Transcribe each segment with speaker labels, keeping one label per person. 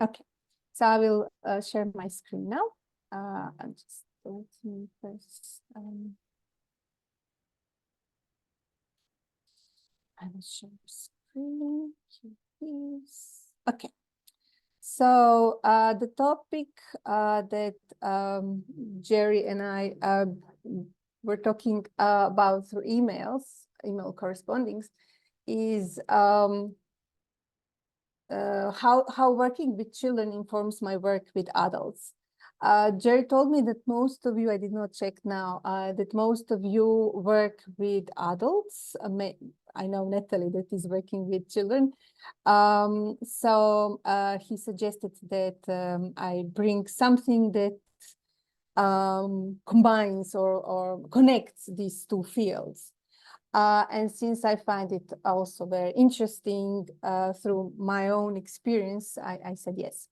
Speaker 1: Okay, so I will share my screen now. And just let me first. I will share screen. Here it is. Okay. So the topic that Jerry and I were talking about through email correspondings is how working with children informs my work with adults. Jerry told me that most of you, I did not check now, that most of you work with adults. I know Natalie that is working with children. So he suggested that I bring something that combines or connects these two fields. And since I find it also very interesting through my own experience, I said yes.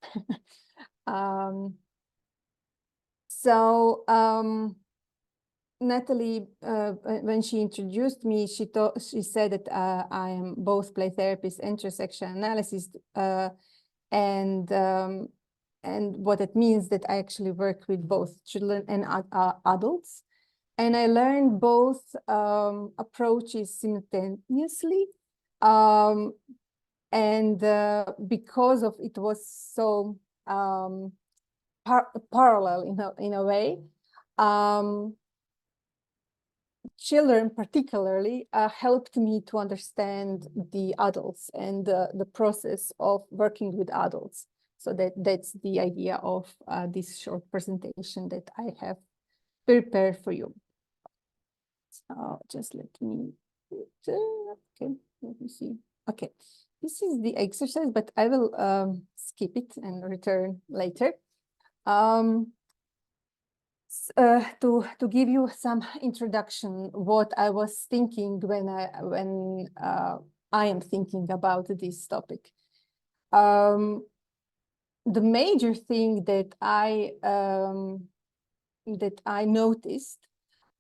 Speaker 1: Natalie, when she introduced me, she said that I am both play therapist and transaction analysis, and what it means that I actually work with both children and adults, and I learned both approaches simultaneously, and because of it was so parallel in a way. Children particularly helped me to understand the adults and the process of working with adults. So that's the idea of this short presentation that I have prepared for you. So just let me, okay, let me see. Okay, this is the exercise, but I will skip it and return later. To give you some introduction, what I was thinking when I am thinking about this topic. The major thing that I noticed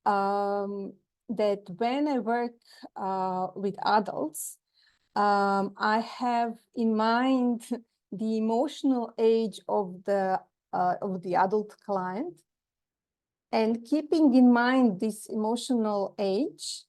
Speaker 1: that when I work with adults, I have in mind the emotional age of the adult client. And keeping in mind this emotional age,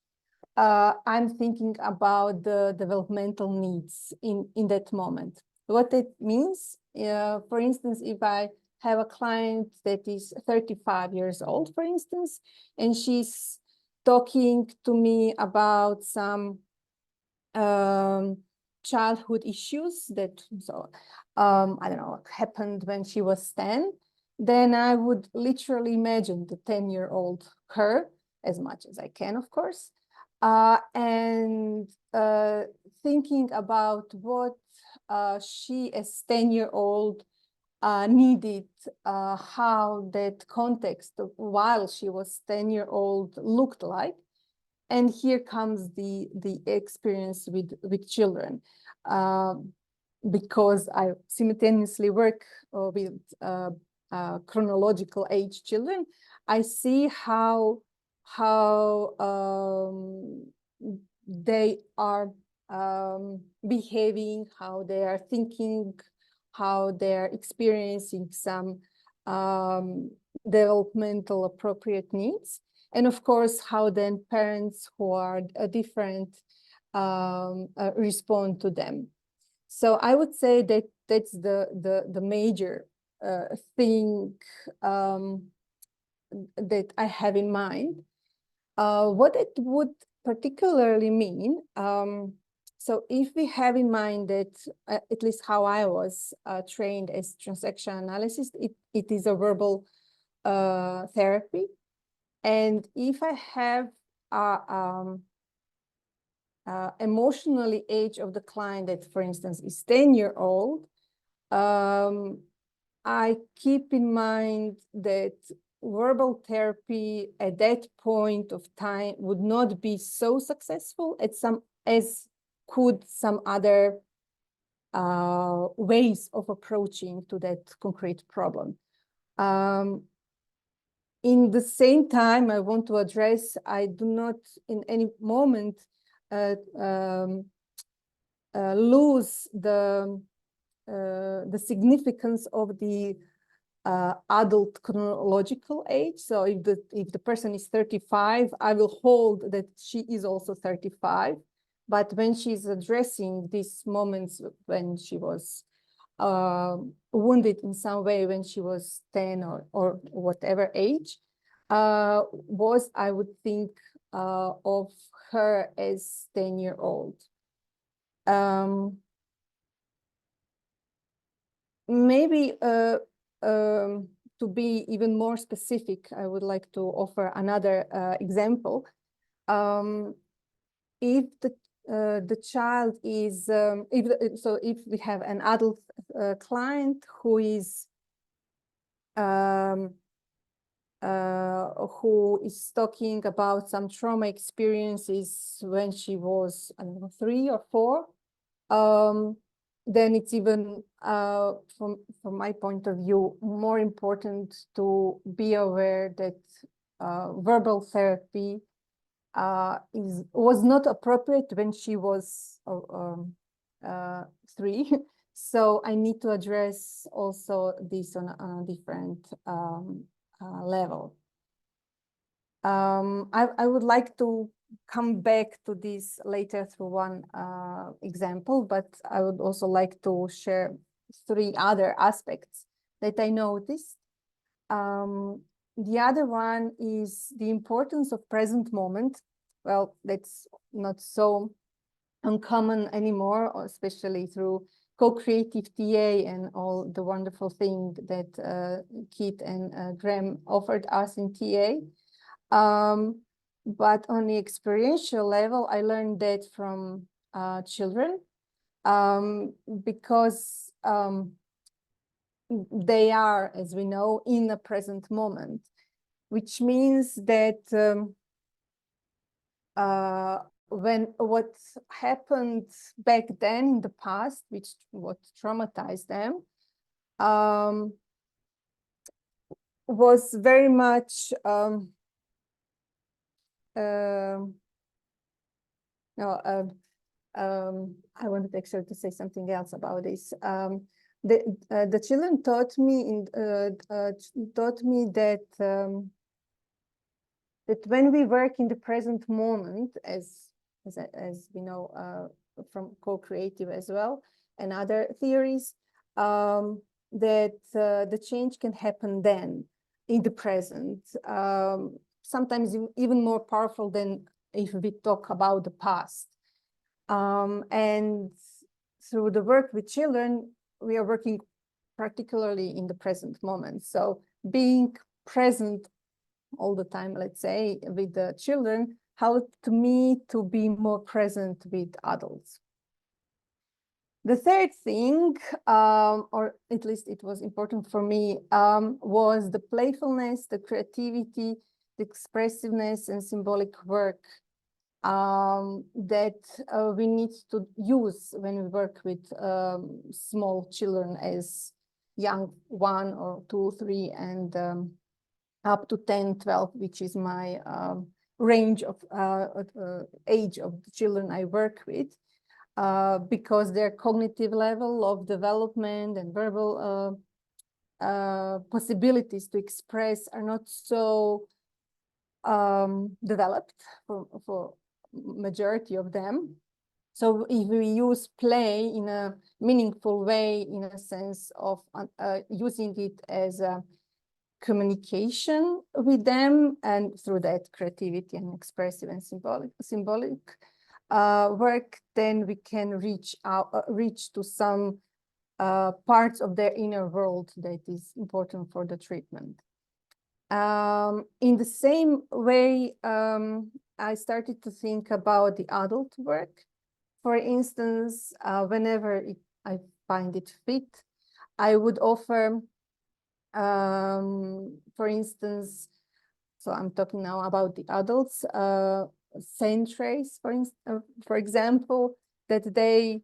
Speaker 1: I'm thinking about the developmental needs in that moment. What it means, for instance, if I have a client that is 35 years old, for instance, and she's talking to me about some childhood issues that, I don't know, happened when she was 10, then I would literally imagine the 10-year-old her as much as I can, of course, and thinking about what she as 10-year-old needed, how that context while she was 10-year-old looked like. And here comes the experience with children. Because I simultaneously work with chronological age children, I see how they are behaving, how they are thinking, how they're experiencing some developmental appropriate needs. And of course, how then parents who are different respond to them. So I would say that that's the major thing that I have in mind. What it would particularly mean, so if we have in mind that, at least how I was trained as transaction analysis, it is a verbal therapy. And if I have emotionally age of the client that, for instance, is 10-year-old, I keep in mind that verbal therapy at that point of time would not be so successful as could some other ways of approaching to that concrete problem. In the same time, I want to address, I do not in any moment lose the the significance of the adult chronological age. So if the person is 35, I will hold that she is also 35. But when she's addressing these moments when she was wounded in some way, when she was 10 or whatever age, I would think of her as 10-year-old. Maybe to be even more specific, I would like to offer another example. If the child is, if we have an adult client who is talking about some trauma experiences when she was, I don't know, 3 or 4, then it's even, from my point of view, more important to be aware that verbal therapy was not appropriate when she was 3. So I need to address also this on a different level. I would like to come back to this later through one example, but I would also like to share 3 other aspects that I noticed. The other one is the importance of present moment. Well, that's not so uncommon anymore, especially through co-creative TA and all the wonderful thing that Kit and Graham offered us in TA. But on the experiential level, I learned that from children, because they are, as we know, in the present moment, which means that when what happened back then in the past, what traumatized them, was very much I wanted actually to say something else about this. The children taught me that that when we work in the present moment, as we know from co-creative as well and other theories, that the change can happen then in the present, sometimes even more powerful than if we talk about the past. And through the work with children, we are working particularly in the present moment. So being present all the time, let's say, with the children, helped me to be more present with adults. The third thing, or at least it was important for me, was the playfulness, the creativity, the expressiveness, and symbolic work that we need to use when we work with small children as young 1 or 2, 3, and up to 10, 12, which is my range of age of the children I work with, because their cognitive level of development and verbal possibilities to express are not so developed for majority of them. So if we use play in a meaningful way, in a sense of using it as a communication with them, and through that creativity and expressive and symbolic work, then we can reach to some parts of their inner world that is important for the treatment. In the same way, I started to think about the adult work. For instance, whenever I find it fit, I would offer, for instance, so I'm talking now about the adults, sand trays, for example, that they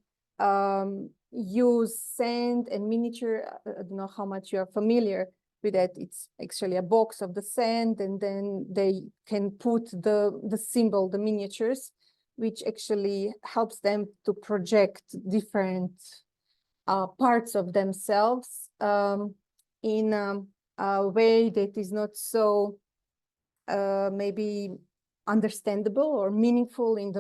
Speaker 1: use sand and miniature. I don't know how much you are familiar with that. It's actually a box of the sand, and then they can put the symbol, the miniatures, which actually helps them to project different parts of themselves in a way that is not so maybe understandable or meaningful in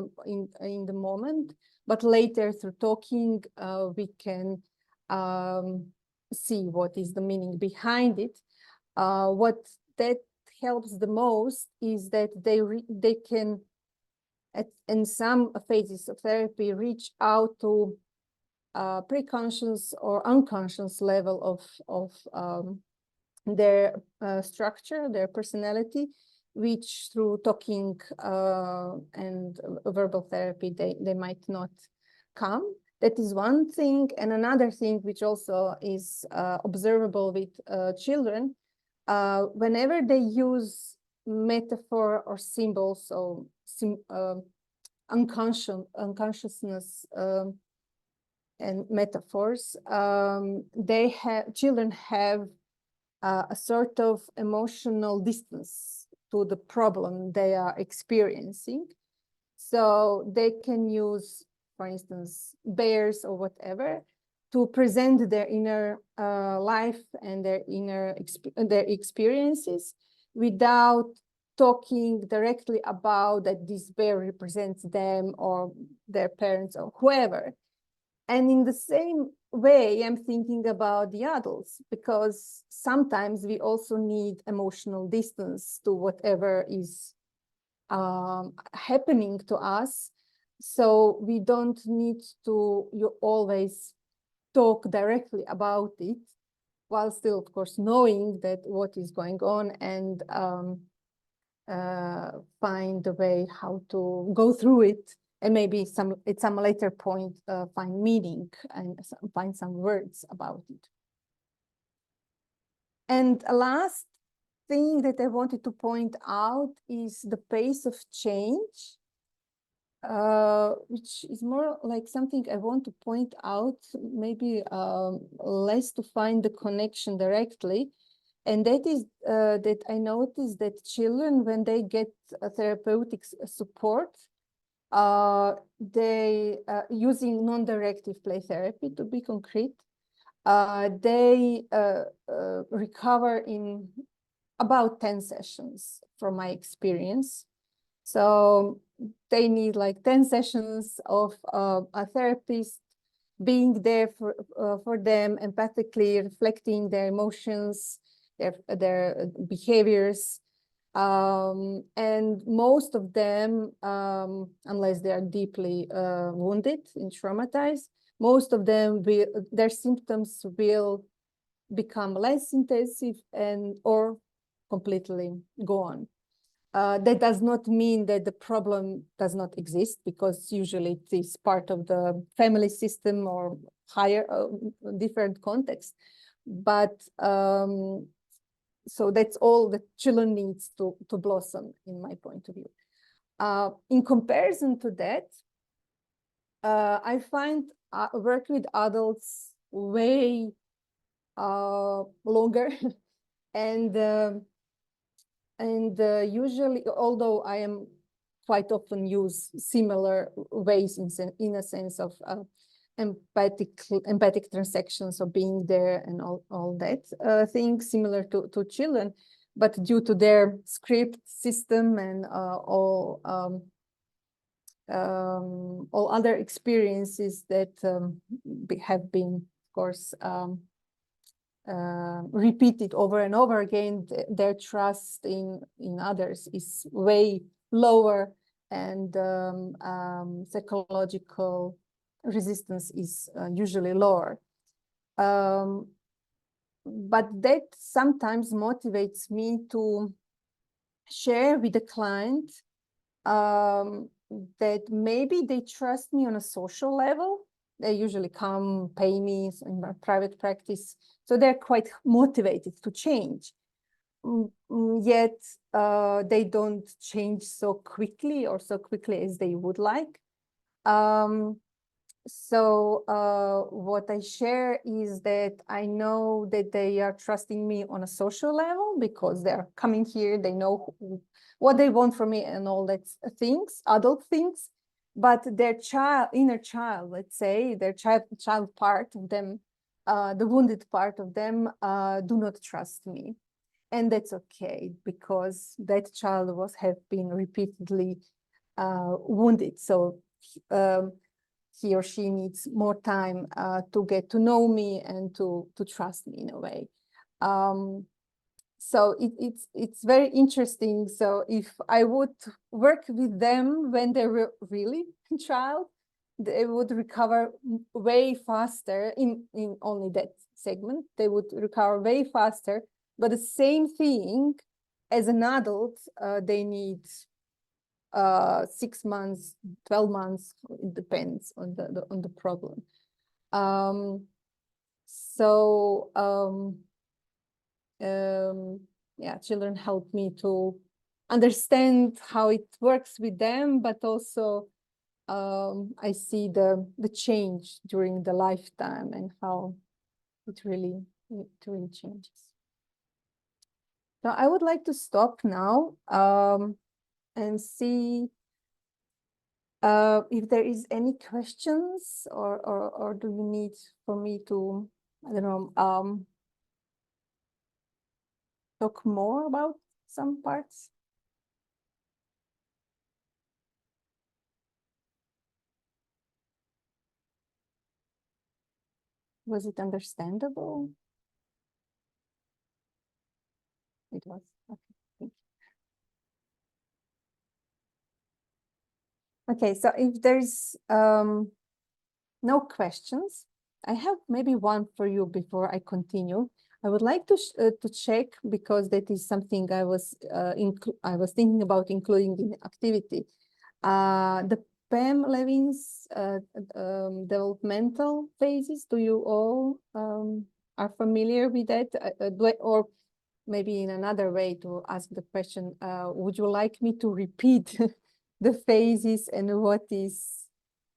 Speaker 1: the moment, but later through talking we can see what is the meaning behind it. What that helps the most is that they can in some phases of therapy reach out to preconscious or unconscious level of their structure, their personality, which through talking and verbal therapy they might not come. That is one thing. And another thing which also is observable with children, whenever they use metaphor or symbols, so unconsciousness and metaphors, children have a sort of emotional distance to the problem they are experiencing. So they can use, for instance, bears or whatever to present their inner life and their inner their experiences without talking directly about that this bear represents them or their parents or whoever. And in the same way, I'm thinking about the adults, because sometimes we also need emotional distance to whatever is happening to us. So we don't need to always talk directly about it, while still, of course, knowing that what is going on and find a way how to go through it. And maybe at some later point find meaning and find some words about it. And a last thing that I wanted to point out is the pace of change, which is more like something I want to point out, maybe less to find the connection directly. And that is that I noticed that children, when they get therapeutic support, they using non-directive play therapy, to be concrete, they recover in about 10 sessions from my experience. So they need like 10 sessions of a therapist being there for them, empathically reflecting their emotions, their behaviors. And most of them, unless they are deeply wounded and traumatized, most of them their symptoms will become less intensive or completely gone. That does not mean that the problem does not exist, because usually it is part of the family system or higher different context. But so that's all that children needs to blossom, in my point of view. In comparison to that, I find work with adults way longer and usually, although I am quite often use similar ways in a sense of empathic transactions, of being there and all that things similar to children, but due to their script system and all other experiences that have been, of course, repeated over and over again, their trust in others is way lower, and psychological resistance is usually lower. But that sometimes motivates me to share with the client that maybe they trust me on a social level. They usually come pay me in my private practice, so they're quite motivated to change. Yet they don't change so quickly as they would like. So what I share is that I know that they are trusting me on a social level, because they're coming here, they know what they want from me and all that things, adult things. but their inner child, let's say, their child part of them, the wounded part of them, do not trust me. And that's okay, because that child have been repeatedly wounded. So he or she needs more time to get to know me and to trust me in a way. So it's very interesting. So if I would work with them when they were really a child, they would recover way faster in only that segment. They would recover way faster. But the same thing as an adult, they need 6 months, 12 months. It depends on the problem. Yeah, children help me to understand how it works with them, but also I see the change during the lifetime and how it really changes. So I would like to stop now and see if there is any questions, or do you need for me to, I don't know, talk more about some parts? Was it understandable? It was. Okay. Thank you. Okay, so if there's no questions, I have maybe one for you before I continue. I would like to check, because that is something I was thinking about including in the activity. The Pam Levine's developmental phases. Do you all are familiar with that? Or maybe in another way to ask the question, would you like me to repeat the phases and what is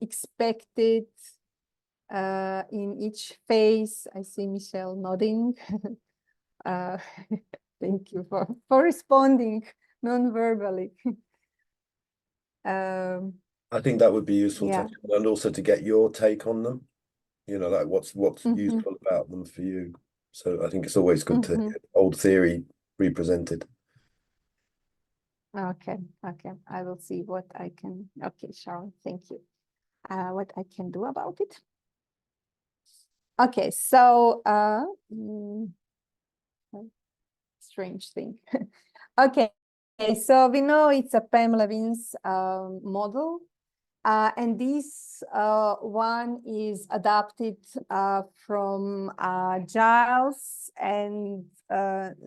Speaker 1: expected in each phase? I see Michelle nodding. Thank you for responding non-verbally.
Speaker 2: I think that would be useful,
Speaker 1: yeah.
Speaker 2: Tatjana, and also to get your take on them. You know, like what's useful about them for you. So I think it's always good to hear old theory represented.
Speaker 1: Okay, I will see what I can. Okay, Sharon, thank you. What I can do about it. Okay, so strange thing. Okay, so we know it's a Pam Levine's model, and this one is adapted from Giles, and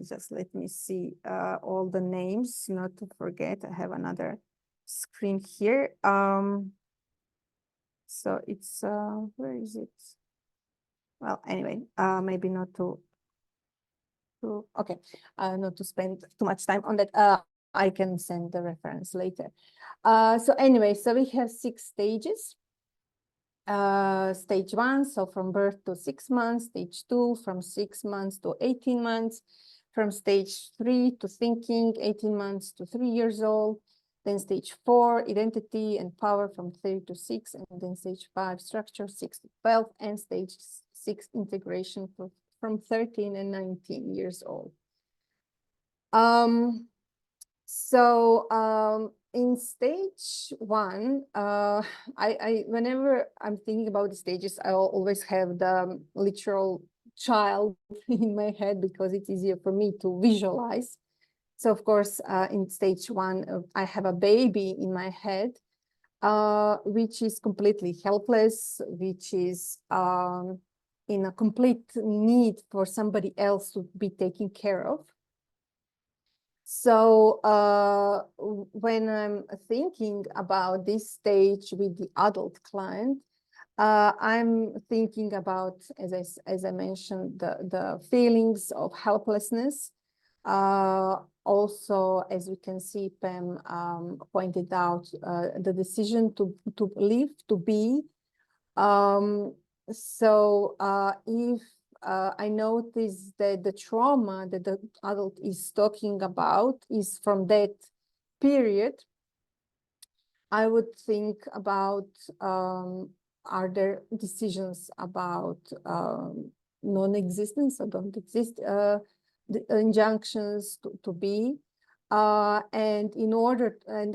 Speaker 1: just let me see all the names, not to forget. I have another screen here. So it's where is it? Well, anyway, maybe not to okay, not to spend too much time on that. I can send the reference later. So anyway, so we have 6 stages. Stage 1, so from birth to 6 months. Stage 2, from 6 months to 18 months. From stage 3 to thinking, 18 months to 3 years old. Then stage 4, identity and power, from 3 to 6. And then stage 5, structure, 6 to 12. And stage 6, integration, from 13 and 19 years old. In stage 1, whenever I'm thinking about the stages, I always have the literal child in my head, because it's easier for me to visualize. So of course, in stage 1, I have a baby in my head, which is completely helpless, which is in a complete need for somebody else to be taken care of. So when I'm thinking about this stage with the adult client, I'm thinking about, as I mentioned, the feelings of helplessness. Also, as we can see, Pam pointed out the decision to live, to be. If I notice that the trauma that the adult is talking about is from that period, I would think about, are there decisions about non-existence or don't exist, the injunctions to be, and in order, and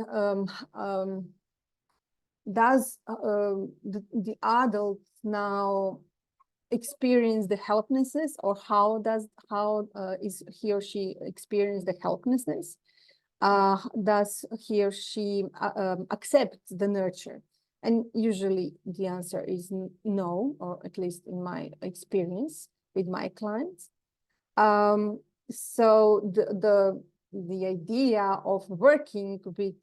Speaker 1: does the adult now experience the helplessness, or how is he or she experience the helplessness? Does he or she accept the nurture? And usually the answer is no, or at least in my experience with my clients. So the idea of working with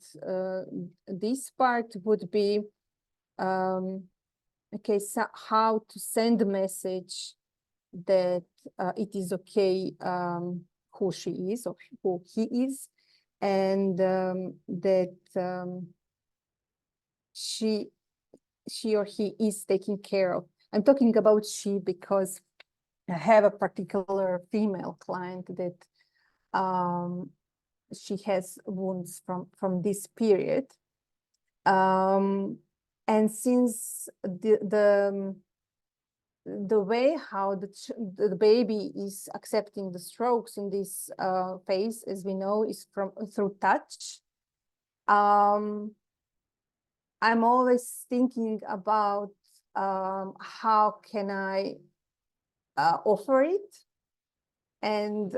Speaker 1: this part would be, okay, so how to send a message that it is okay who she is or who he is, and that she or he is taken care of. I'm talking about she because I have a particular female client that she has wounds from this period, and since the way how the baby is accepting the strokes in this phase, as we know, is through touch. I'm always thinking about how can I offer it. And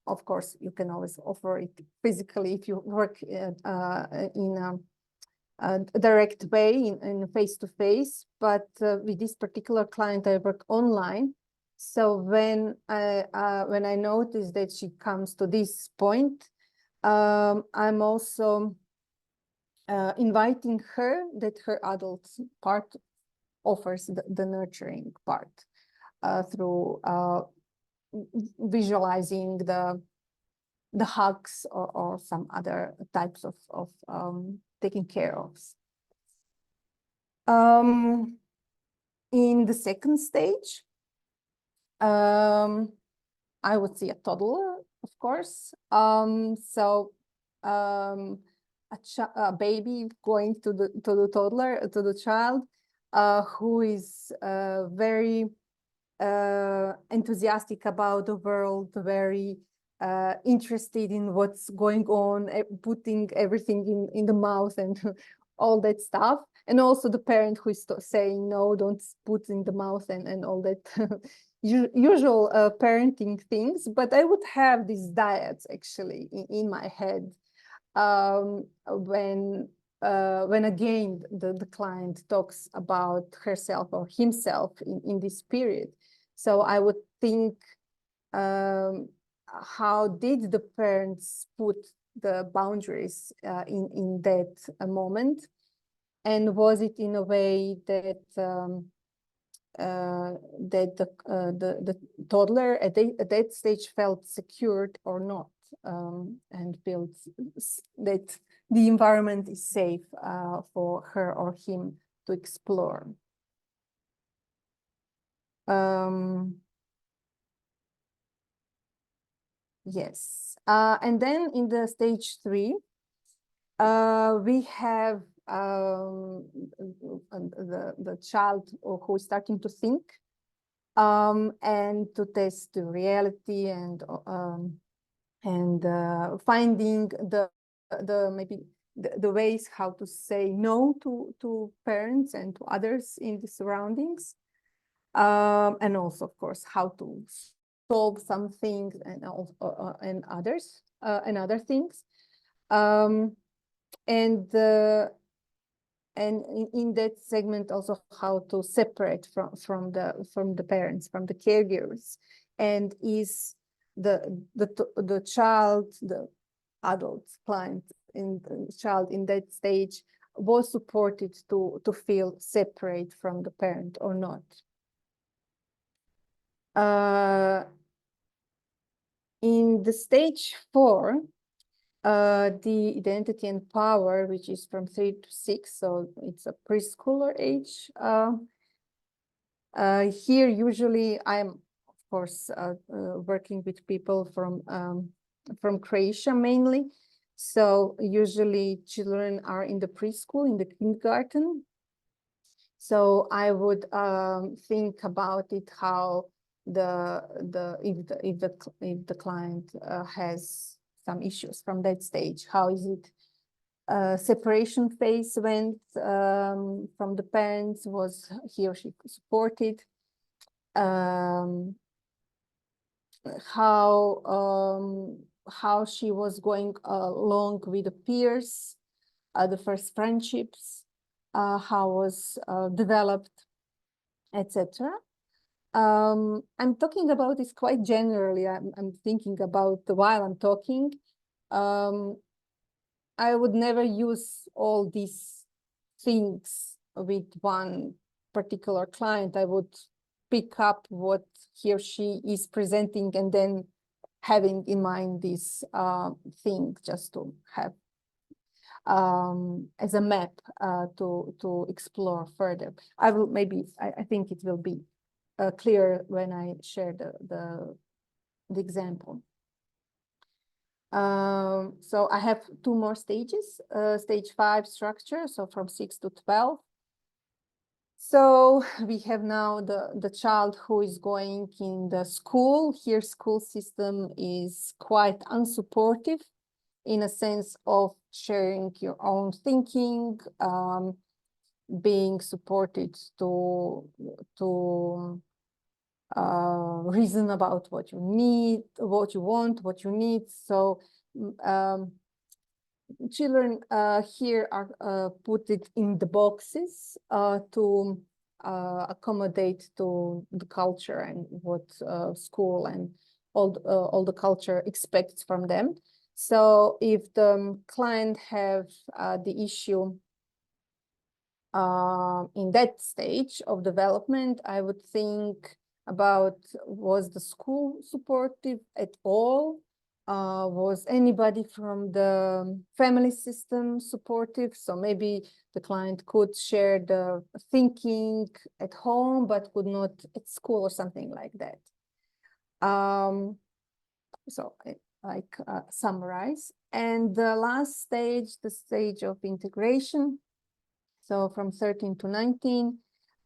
Speaker 1: of course, you can always offer it physically if you work in a direct way, in face-to-face. But with this particular client, I work online. So when I notice that she comes to this point, I'm also inviting her, that her adult part offers the nurturing part through visualizing the hugs or some other types of taking care of. In the second stage, I would see a toddler, of course. So a baby going to the toddler, to the child, who is very enthusiastic about the world, very interested in what's going on, putting everything in the mouth and all that stuff. And also the parent who is saying, no, don't put in the mouth, and all that usual parenting things. But I would have these diets actually in my head when again the client talks about herself or himself in this period. So I would think, how did the parents put the boundaries in that moment? And was it in a way that that the toddler at that stage felt secured or not, and felt that the environment is safe for her or him to explore. Yes, and then in the stage 3, we have the child who is starting to think and to test the reality, and finding maybe the ways how to say no to parents and to others in the surroundings, and also, of course, how to solve some things and others and other things, and in that segment also how to separate from the parents, from the caregivers, and is the child, the adult client in the child in that stage was supported to feel separate from the parent or not. In the stage 4, the identity and power, which is from 3 to 6, so it's a preschooler age. Here, usually, I'm, of course, working with people from Croatia mainly, So usually children are in the preschool, in the kindergarten. So I would think about it, how if the client has some issues from that stage, how is it separation phase went from the parents? Was he or she supported? How she was going along with the peers, the first friendships, how was developed, etc. I'm talking about this quite generally. I'm thinking about while I'm talking. I would never use all these things with one particular client. I would pick up what he or she is presenting and then having in mind this thing, just to have as a map to explore further. I think it will be clear when I share the example. So I have two more stages, stage 5 structure, so from 6 to 12. So we have now the child who is going in the school. Here school system is quite unsupportive in a sense of sharing your own thinking, being supported to reason about what you need, what you want, what you need. So children here are put it in the boxes to accommodate to the culture and what school and all the culture expects from them. So if the client have the issue in that stage of development, I would think about, was the school supportive at all? Was anybody from the family system supportive? So maybe the client could share the thinking at home, but could not at school or something like that. So summarize. And the last stage, the stage of integration. So from 13 to 19,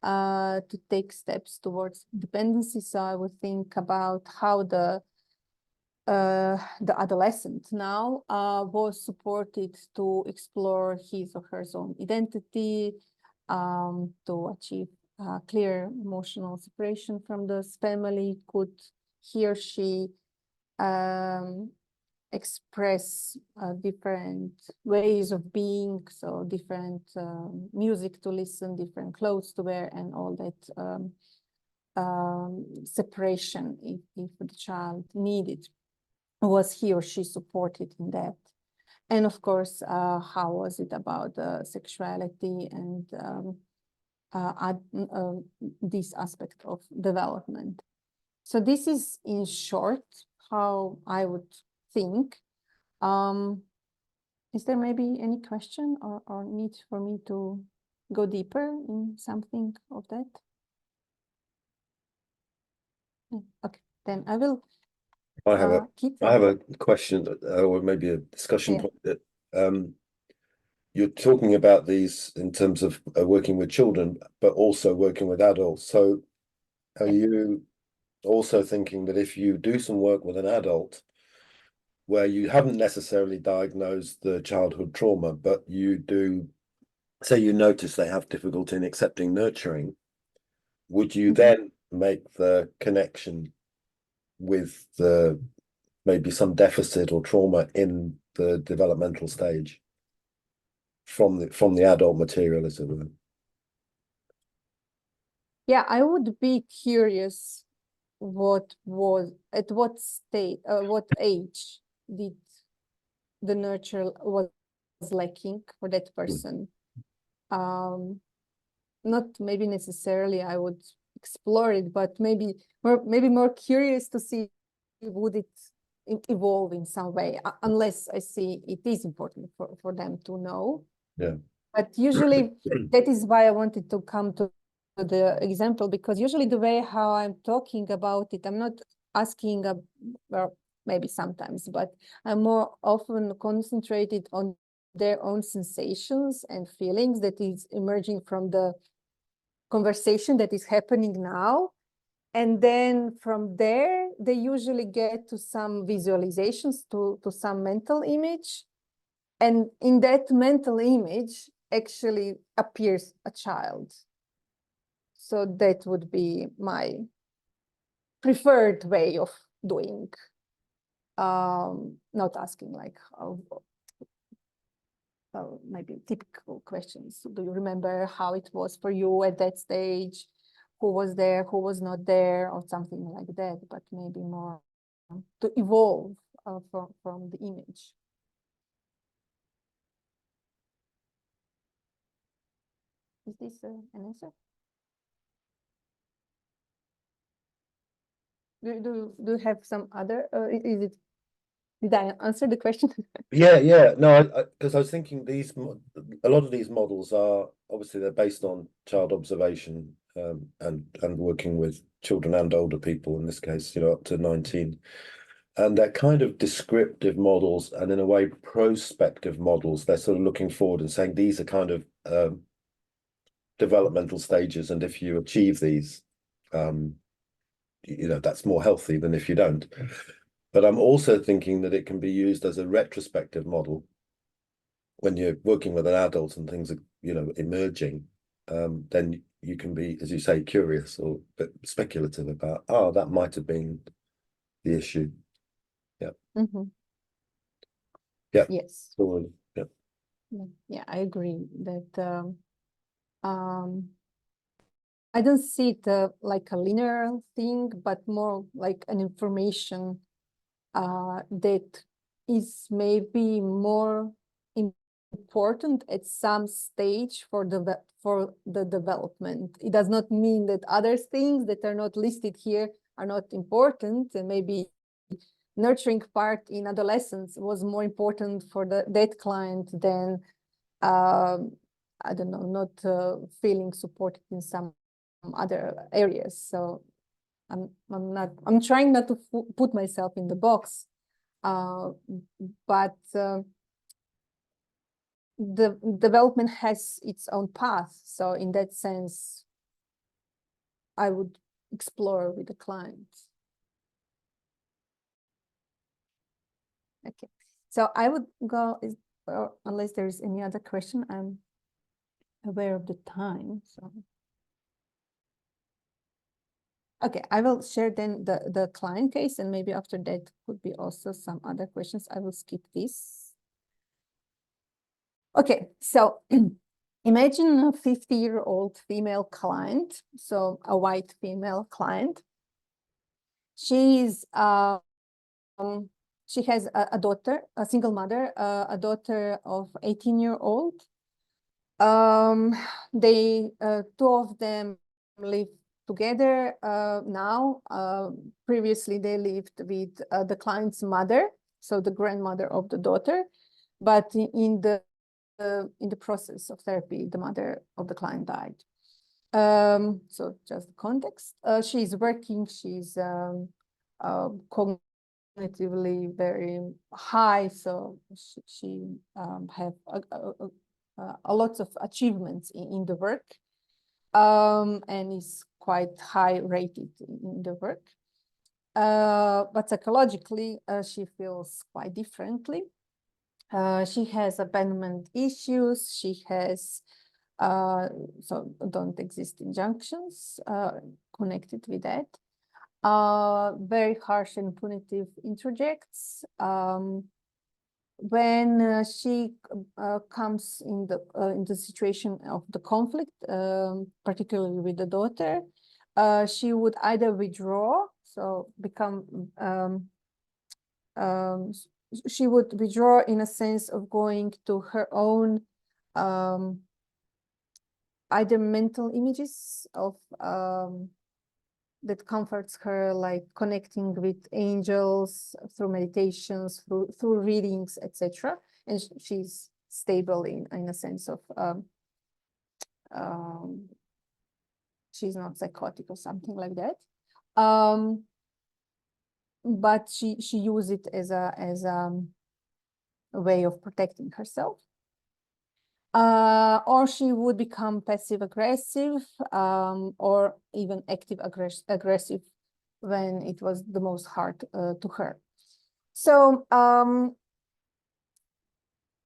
Speaker 1: to take steps towards dependency. So I would think about how the adolescent now was supported to explore his or her own identity, to achieve clear emotional separation from this family. Could he or she express different ways of being, so different music to listen, different clothes to wear, and all that separation if the child needed? Was he or she supported in that? And of course, how was it about sexuality and this aspect of development? So this is in short how I would think. Is there maybe any question or need for me to go deeper in something of that? Okay, then I will.
Speaker 2: I have a question or maybe a discussion point that you're talking about these in terms of working with children, but also working with adults. So are you also thinking that if you do some work with an adult where you haven't necessarily diagnosed the childhood trauma, but you do, say you notice they have difficulty in accepting nurturing, would you then make the connection with the maybe some deficit or trauma in the developmental stage from the adult material, as it were?
Speaker 1: Yeah, I would be curious at what state, what age did the nurture was lacking for that person. Not maybe necessarily I would explore it, but maybe more curious to see would it evolve in some way, unless I see it is important for them to know.
Speaker 2: Yeah.
Speaker 1: But usually that is why I wanted to come to the example, because usually the way how I'm talking about it, I'm not asking maybe sometimes, but I'm more often concentrated on their own sensations and feelings that is emerging from the conversation that is happening now. And then from there, they usually get to some visualizations, to some mental image. And in that mental image actually appears a child. So that would be my preferred way of doing. Not asking like maybe typical questions. Do you remember how it was for you at that stage? Who was there, who was not there, or something like that, but maybe more to evolve from the image. Is this an answer? Do you have some other, is it, did I answer the question?
Speaker 2: Yeah. No, because I was thinking a lot of these models are obviously they're based on child observation and working with children and older people, in this case, up to 19. And they're kind of descriptive models and in a way prospective models. They're sort of looking forward and saying these are kind of developmental stages, and if you achieve these, that's more healthy than if you don't. But I'm also thinking that it can be used as a retrospective model when you're working with an adult and things are, emerging. Then you can be, as you say, curious or a bit speculative about, that might have been the issue. Yeah.
Speaker 1: Mm-hmm.
Speaker 2: Yeah.
Speaker 1: Yes.
Speaker 2: Totally.
Speaker 1: Yeah, I agree that I don't see it like a linear thing, but more like an information that is maybe more important at some stage for the development. It does not mean that other things that are not listed here are not important, and maybe nurturing part in adolescence was more important for that client than I don't know, not feeling supported in some other areas. So I'm trying not to put myself in the box, but the development has its own path. So in that sense, I would explore with the client. Okay, so I would go, unless there's any other question, I'm aware of the time. So okay, I will share then the client case, and maybe after that could be also some other questions. I will skip this. Okay, so imagine a 50-year-old female client, so a white female client. She has a daughter, a single mother, a daughter of 18-year-old. They two of them live together now. Previously, they lived with the client's mother, so the grandmother of the daughter. But in the process of therapy, the mother of the client died. So just the context. She's working. She's cognitively very high, so she have a lot of achievements in the work, and is quite high rated in the work. But psychologically, she feels quite differently. She has abandonment issues. She has so don't exist injunctions connected with that. Very harsh and punitive introjects. When she comes in the situation of the conflict, particularly with the daughter, she would either withdraw, so become she would withdraw in a sense of going to her own either mental images of that comforts her, like connecting with angels through meditations, through readings, etc. And she's stable in a sense of she's not psychotic or something like that. but she used it as a way of protecting herself. Or she would become passive aggressive, or even active aggressive when it was the most hard to her. So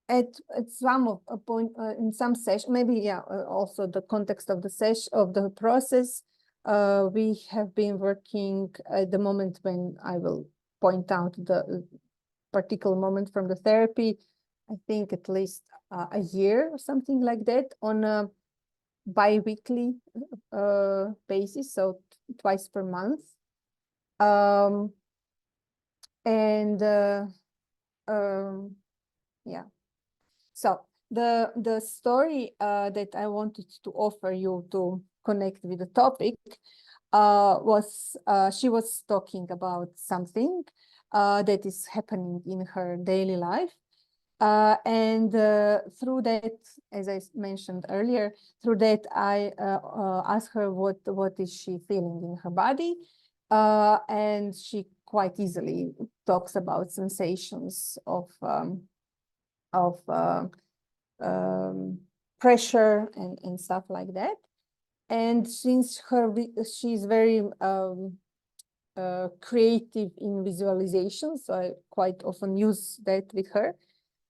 Speaker 1: at some of a point in some session, maybe also the context of the session of the process, we have been working at the moment when I will point out the particular moment from the therapy, I think at least a year or something like that, on a bi-weekly basis, so twice per month. Yeah. So the story that I wanted to offer you to connect with the topic was she was talking about something that is happening in her daily life. And through that, as I mentioned earlier, through that I asked her what is she feeling in her body, and she quite easily talks about sensations of pressure and stuff like that. And since she's very creative in visualization, so I quite often use that with her.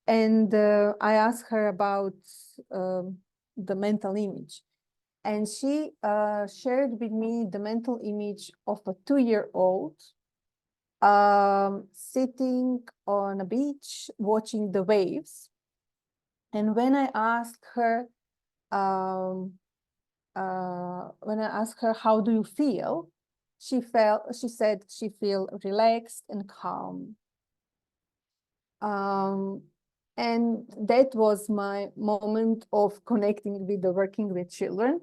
Speaker 1: And I asked her about the mental image. And she shared with me the mental image of a 2-year-old sitting on a beach watching the waves. And when I asked her, how do you feel? She said she feel relaxed and calm. And that was my moment of connecting with the working with children,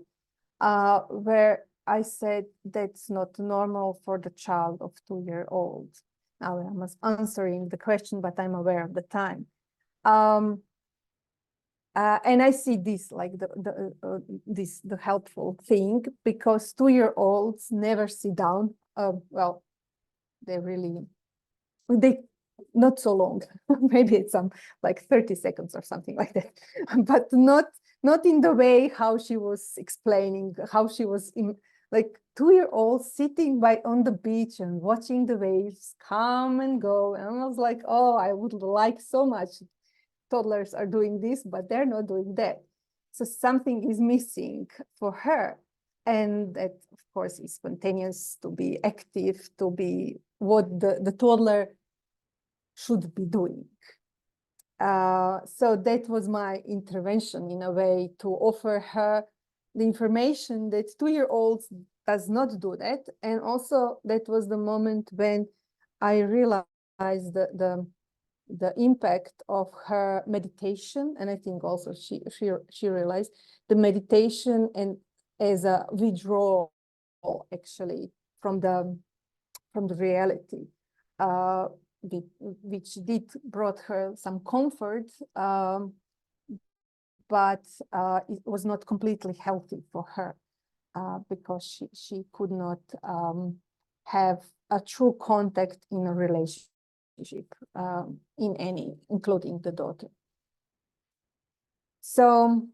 Speaker 1: where I said that's not normal for the child of 2-year-old. Now I'm answering the question, but I'm aware of the time. And I see this like the helpful thing, because 2-year-olds never sit down. Well, they not so long. Maybe it's like 30 seconds or something like that, but not in the way how she was explaining, how she was like 2-year-old sitting on the beach and watching the waves come and go. And I was like, oh, I would like so much toddlers are doing this, but they're not doing that. So something is missing for her. And that, of course, is spontaneous, to be active, to be what the toddler should be doing. So that was my intervention, in a way, to offer her the information that 2-year-olds does not do that. And also that was the moment when I realized the impact of her meditation. And I think also she realized the meditation and as a withdrawal actually from the reality, which did brought her some comfort, but it was not completely healthy for her, because she could not have a true contact in a relationship, including the daughter. So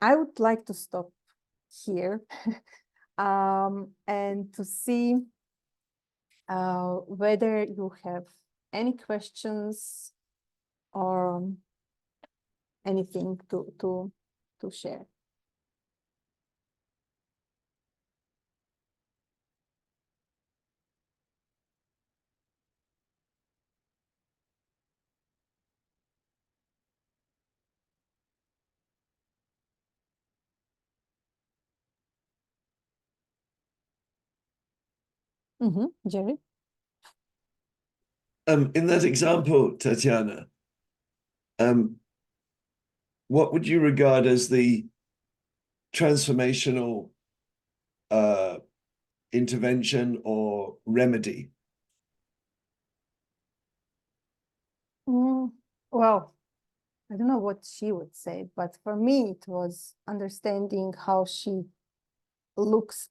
Speaker 1: I would like to stop here and to see whether you have any questions or anything to share. Jerry?
Speaker 3: In that example, Tatjana, what would you regard as the transformational intervention or remedy?
Speaker 1: Well, I don't know what she would say, but for me, it was understanding how she looks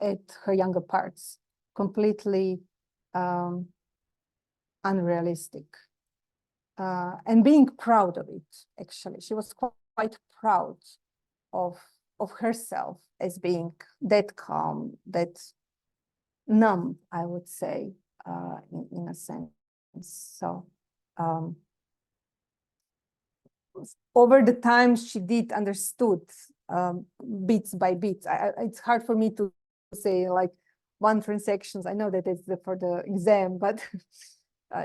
Speaker 1: at her younger parts, completely unrealistic. And being proud of it, actually. She was quite proud of herself as being that calm, that numb, I would say, in a sense. So over the time, she did understood bits by bits. It's hard for me to say like one transactions. I know that it's for the exam, but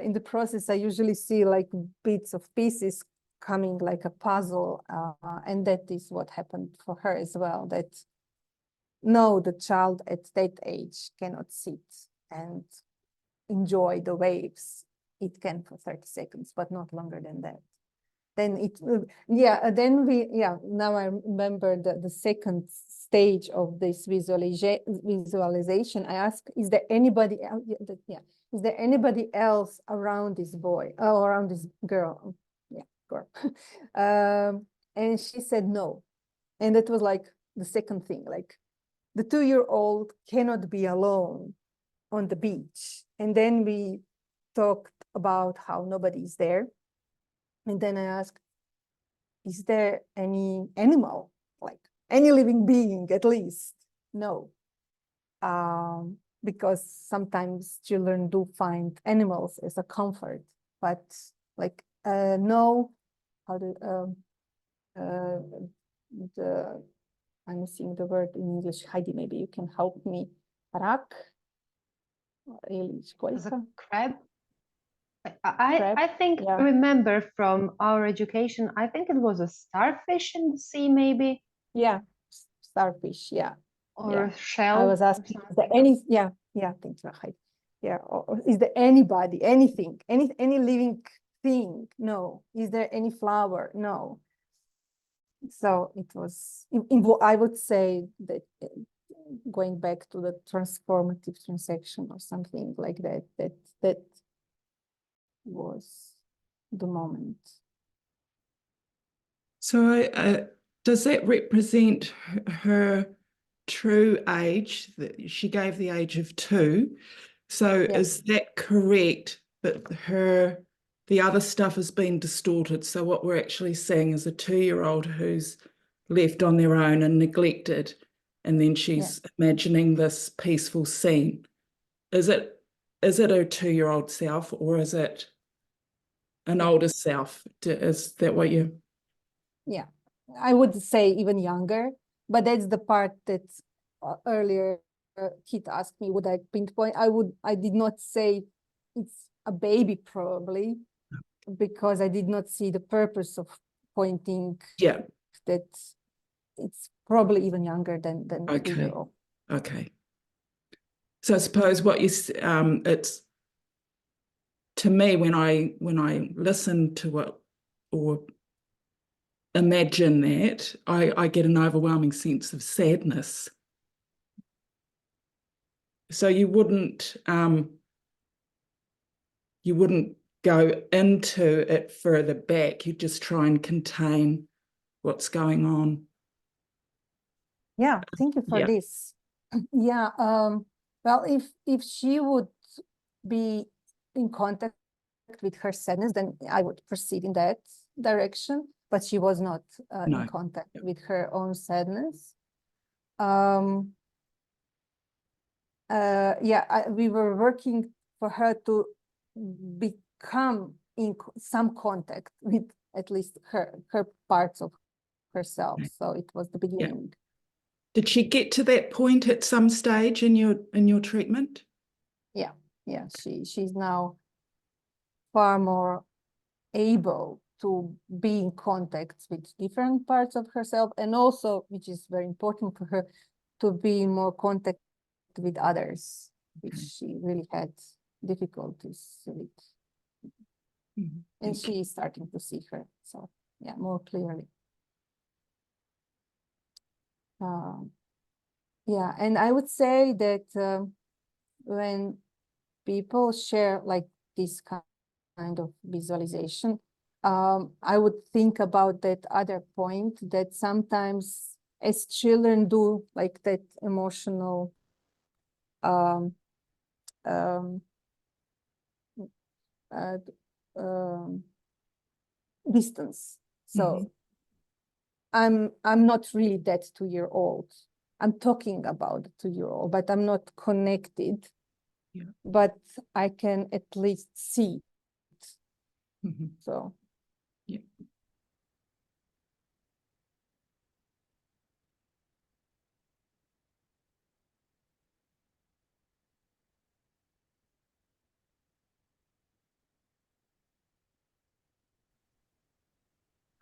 Speaker 1: in the process, I usually see like bits of pieces coming like a puzzle, and that is what happened for her as well. That no, the child at that age cannot sit and enjoy the waves. It can for 30 seconds, but not longer than that. Then it, now I remember the second stage of this visualization. I asked, is there anybody else? Is there anybody else around this boy or around this girl? Yeah, girl. And she said no. And that was like the second thing, like the 2-year-old cannot be alone on the beach. And then we talked about how nobody is there. And then I asked, is there any animal, like any living being at least? No. Because sometimes children do find animals as a comfort, but like no, I'm missing the word in English. Heidi, maybe you can help me. Rak?
Speaker 4: As a crab? I think I remember from our education, I think it was a starfish in the sea, maybe.
Speaker 1: Yeah, starfish, yeah.
Speaker 4: Or shell.
Speaker 1: I was asking, is there any, thank you, Heidi. Yeah, or is there anybody, anything, any living thing? No. Is there any flower? No. So it was, I would say that going back to the transformative transaction or something like that, that was the moment.
Speaker 5: So does that represent her true age? That she gave the age of 2. So is that correct that the other stuff has been distorted? So what we're actually seeing is a 2-year-old who's left on their own and neglected, and then she's imagining this peaceful scene. Is it a 2-year-old self, or is it an older self? Is that what you?
Speaker 1: Yeah, I would say even younger, but that's the part that earlier Kit asked me, would I pinpoint? I did not say it's a baby probably, because I did not see the purpose of pointing that it's probably even younger than 2-year-old.
Speaker 5: Okay. So I suppose what you it's, to me, when I listen to it or imagine that, I get an overwhelming sense of sadness. So you wouldn't go into it further back. You just try and contain what's going on.
Speaker 1: Yeah, thank you for this. Yeah, well, if she would be in contact with her sadness, then I would proceed in that direction, but she was not in contact with her own sadness. We were working for her to become in some contact with at least her parts of herself. So it was the beginning.
Speaker 5: Did she get to that point at some stage in your treatment?
Speaker 1: Yeah, she's now far more able to be in contact with different parts of herself, and also, which is very important for her, to be in more contact with others, which she really had difficulties with. And she is starting to see her, so yeah, more clearly. Yeah, and I would say that when people share like this kind of visualization, I would think about that other point, that sometimes as children do like that emotional distance. So I'm not really that 2-year-old. I'm talking about the 2-year-old, but I'm not connected.
Speaker 5: Yeah.
Speaker 1: But I can at least see it. So
Speaker 5: yeah.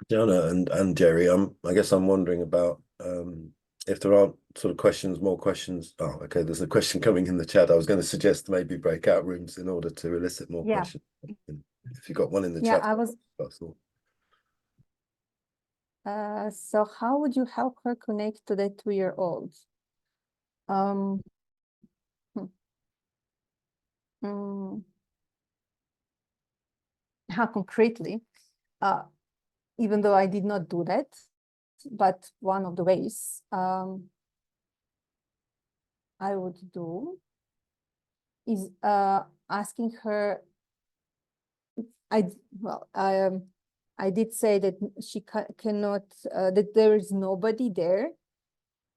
Speaker 2: Diana and Jerry, I guess I'm wondering about if there aren't sort of more questions. Oh, okay, there's a question coming in the chat. I was going to suggest maybe breakout rooms in order to elicit more questions. If you got one in the chat.
Speaker 1: I was. So how would you help her connect to that 2-year-old? How concretely? Even though I did not do that, but one of the ways I would do is asking her. I did say that she cannot, that there is nobody there,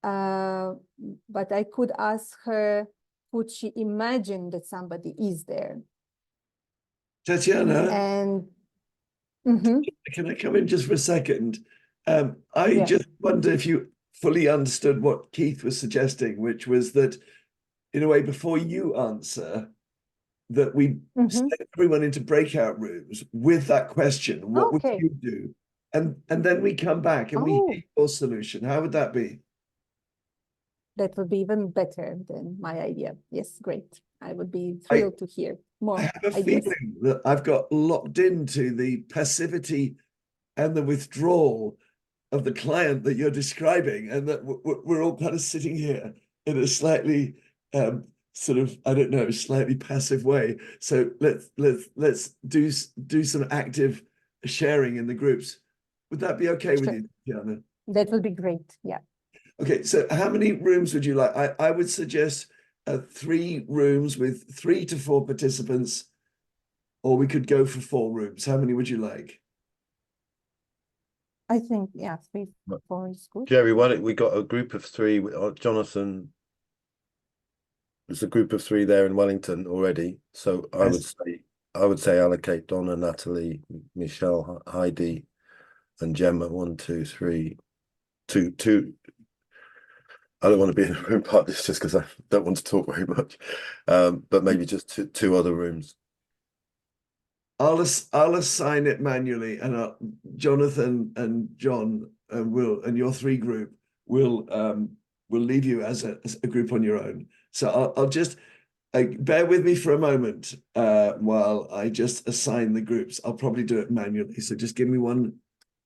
Speaker 1: but I could ask her, could she imagine that somebody is there?
Speaker 3: Tatjana,
Speaker 1: and
Speaker 3: can I come in just for a second? I just wonder if you fully understood what Keith was suggesting, which was that, in a way, before you answer, that we send everyone into breakout rooms with that question, what would you do? And then we come back and we hear your solution. How would that be?
Speaker 1: That would be even better than my idea. Yes, great. I would be thrilled to hear more.
Speaker 3: I have a feeling that I've got locked into the passivity and the withdrawal of the client that you're describing, and that we're all kind of sitting here in a slightly sort of, I don't know, slightly passive way. So let's do some active sharing in the groups. Would that be okay with you, Tatjana?
Speaker 1: That would be great. Yeah.
Speaker 3: Okay, so how many rooms would you like? I would suggest 3 rooms with 3 to 4 participants, or we could go for 4 rooms. How many would you like?
Speaker 1: I think, 3, 4 is good.
Speaker 2: Jerry, why don't we got a group of 3, Jonathan, there's a group of 3 there in Wellington already. So I would say allocate Donna, Natalie, Michelle, Heidi, and Gemma. 1, 2, 3, 2. I don't want to be in a room like this just because I don't want to talk very much. But maybe just 2 other rooms.
Speaker 3: I'll assign it manually, and Jonathan and John and your 3 group will leave you as a group on your own. So I'll just bear with me for a moment while I just assign the groups. I'll probably do it manually. So just give me one.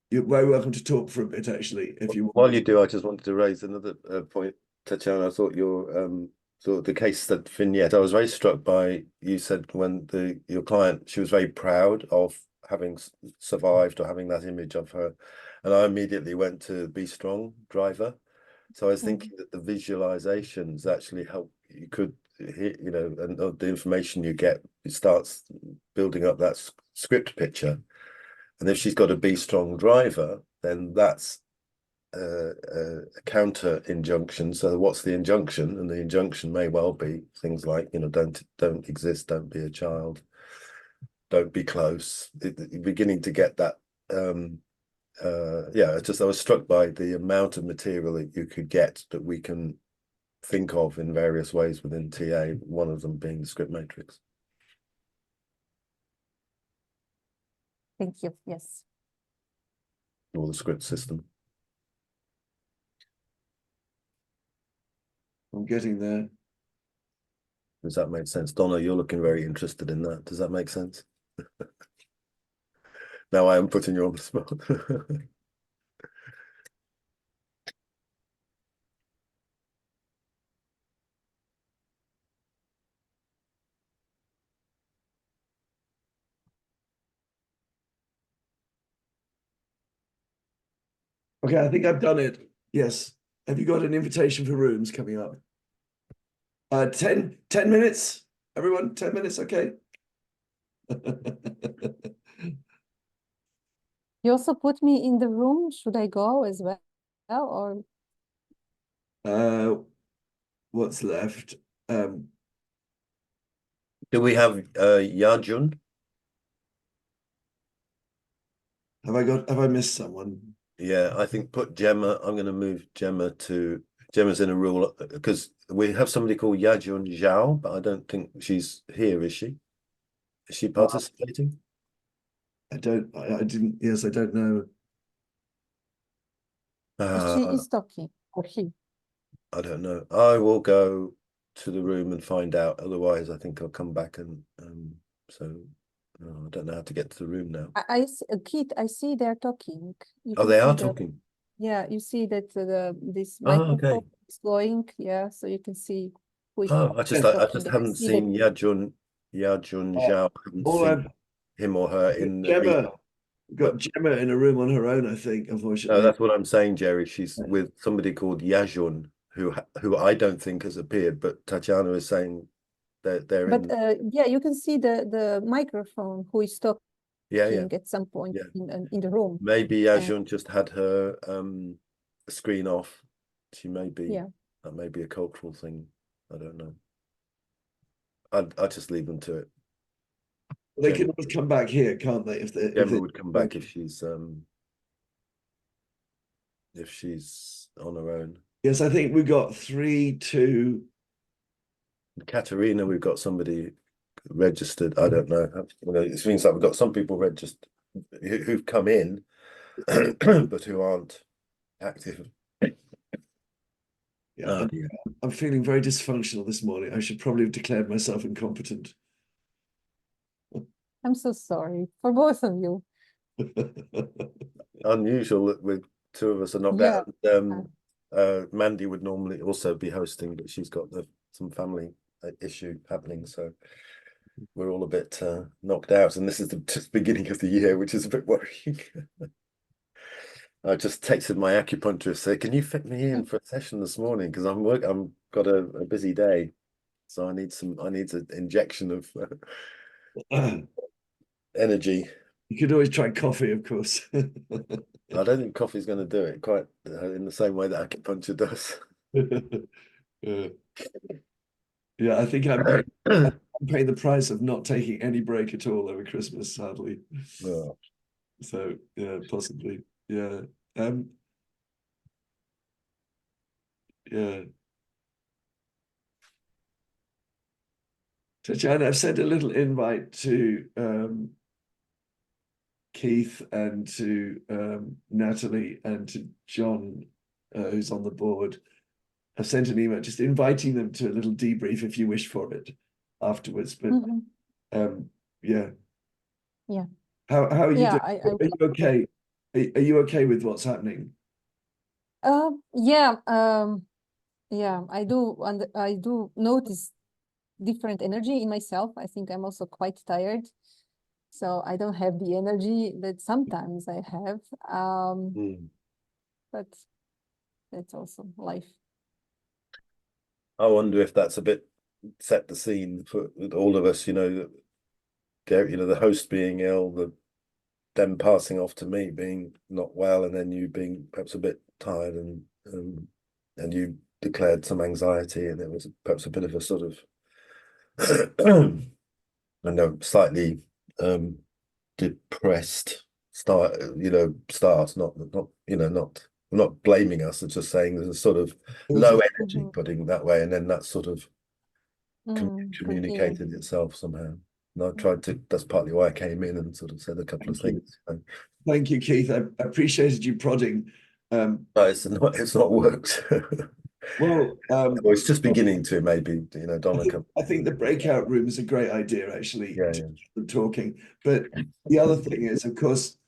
Speaker 3: You're very welcome to talk for a bit, actually, if you want.
Speaker 2: While you do, I just wanted to raise another point, Tatjana. I thought the case that vignette, I was very struck by, you said when your client, she was very proud of having survived or having that image of her. And I immediately went to Be Strong Driver. So I was thinking that the visualizations actually help. You could hear, and the information you get, it starts building up that script picture. And if she's got a Be Strong Driver, then that's a counter injunction. So what's the injunction? And the injunction may well be things like, don't exist, don't be a child, don't be close. You're beginning to get that. I was struck by the amount of material that you could get that we can think of in various ways within TA, one of them being the script matrix.
Speaker 1: Thank you. Yes.
Speaker 2: Or the script system.
Speaker 3: I'm getting there.
Speaker 2: Does that make sense? Donna, you're looking very interested in that. Does that make sense? Now I am putting you on the spot.
Speaker 3: Okay, I think I've done it. Yes. Have you got an invitation for rooms coming up? 10 minutes, everyone, 10 minutes, okay?
Speaker 1: You also put me in the room. Should I go as well, or?
Speaker 3: What's left?
Speaker 2: Do we have Yajun?
Speaker 3: Have I missed someone?
Speaker 2: Yeah, I think put Gemma. I'm going to move Gemma's in a rule because we have somebody called Yajun Zhao, but I don't think she's here, is she? Is she participating?
Speaker 3: I didn't, yes, I don't know.
Speaker 1: She is talking, or he?
Speaker 2: I don't know. I will go to the room and find out. Otherwise, I think I'll come back and so I don't know how to get to the room now.
Speaker 1: Keith, I see they're talking.
Speaker 2: They are talking.
Speaker 1: Yeah, you see that this
Speaker 2: okay.
Speaker 1: microphone is going. Yeah, so you can see who is
Speaker 2: I just haven't seen Yajun Zhao. I haven't seen him or her in
Speaker 3: Gemma. We've got Gemma in a room on her own, I think, unfortunately.
Speaker 2: No, that's what I'm saying, Jerry. She's with somebody called Yajun, who I don't think has appeared, but Tatjana is saying that they're in.
Speaker 1: Yeah, you can see the microphone who is talking at some point in the room.
Speaker 2: Maybe Yajun just had her screen off. She may be. That may be a cultural thing. I don't know. I'd just leave them to it.
Speaker 3: They can always come back here, can't they? If they
Speaker 2: would come back if she's on her own.
Speaker 3: Yes, I think we got 3, 2.
Speaker 2: Katerina, we've got somebody registered. I don't know. It means that we've got some people registered who've come in, but who aren't active.
Speaker 3: Yeah, I'm feeling very dysfunctional this morning. I should probably have declared myself incompetent.
Speaker 1: I'm so sorry for both of you.
Speaker 2: Unusual that with two of us are knocked out. Mandy would normally also be hosting, but she's got some family issue happening, so we're all a bit knocked out. And this is the beginning of the year, which is a bit worrying. I just texted my acupuncturist, say, "Can you fit me in for a session this morning? Because I'm got a busy day, so I need an injection of energy."
Speaker 3: You could always try coffee, of course.
Speaker 2: I don't think coffee's going to do it quite in the same way that acupuncture does.
Speaker 3: Yeah, I think I'm paying the price of not taking any break at all over Christmas, sadly.
Speaker 2: Oh.
Speaker 3: So yeah, possibly. Yeah. Yeah. Tatjana, I've sent a little invite to Keith and to Natalie and to John, who's on the board. I've sent an email just inviting them to a little debrief if you wish for it afterwards. But yeah. How are you doing? Are you okay? Are you okay with what's happening?
Speaker 1: Yeah, I do, and I do notice different energy in myself. I think I'm also quite tired, so I don't have the energy that sometimes I have. But that's also life.
Speaker 2: I wonder if that's a bit set the scene for all of us. The host being ill, them passing off to me being not well, and then you being perhaps a bit tired, and you declared some anxiety, and it was perhaps a bit of a sort of I know slightly depressed start. I'm not blaming us. It's just saying there's a sort of low energy, putting it that way, and then that sort of communicated itself somehow. And I tried to. That's partly why I came in and sort of said a couple of things.
Speaker 3: Thank you, Keith. I appreciated you prodding.
Speaker 2: No, it's not worked.
Speaker 3: Well,
Speaker 2: it's just beginning to, maybe, Donna.
Speaker 3: I think the breakout room is a great idea, actually, talking. But the other thing is, of course,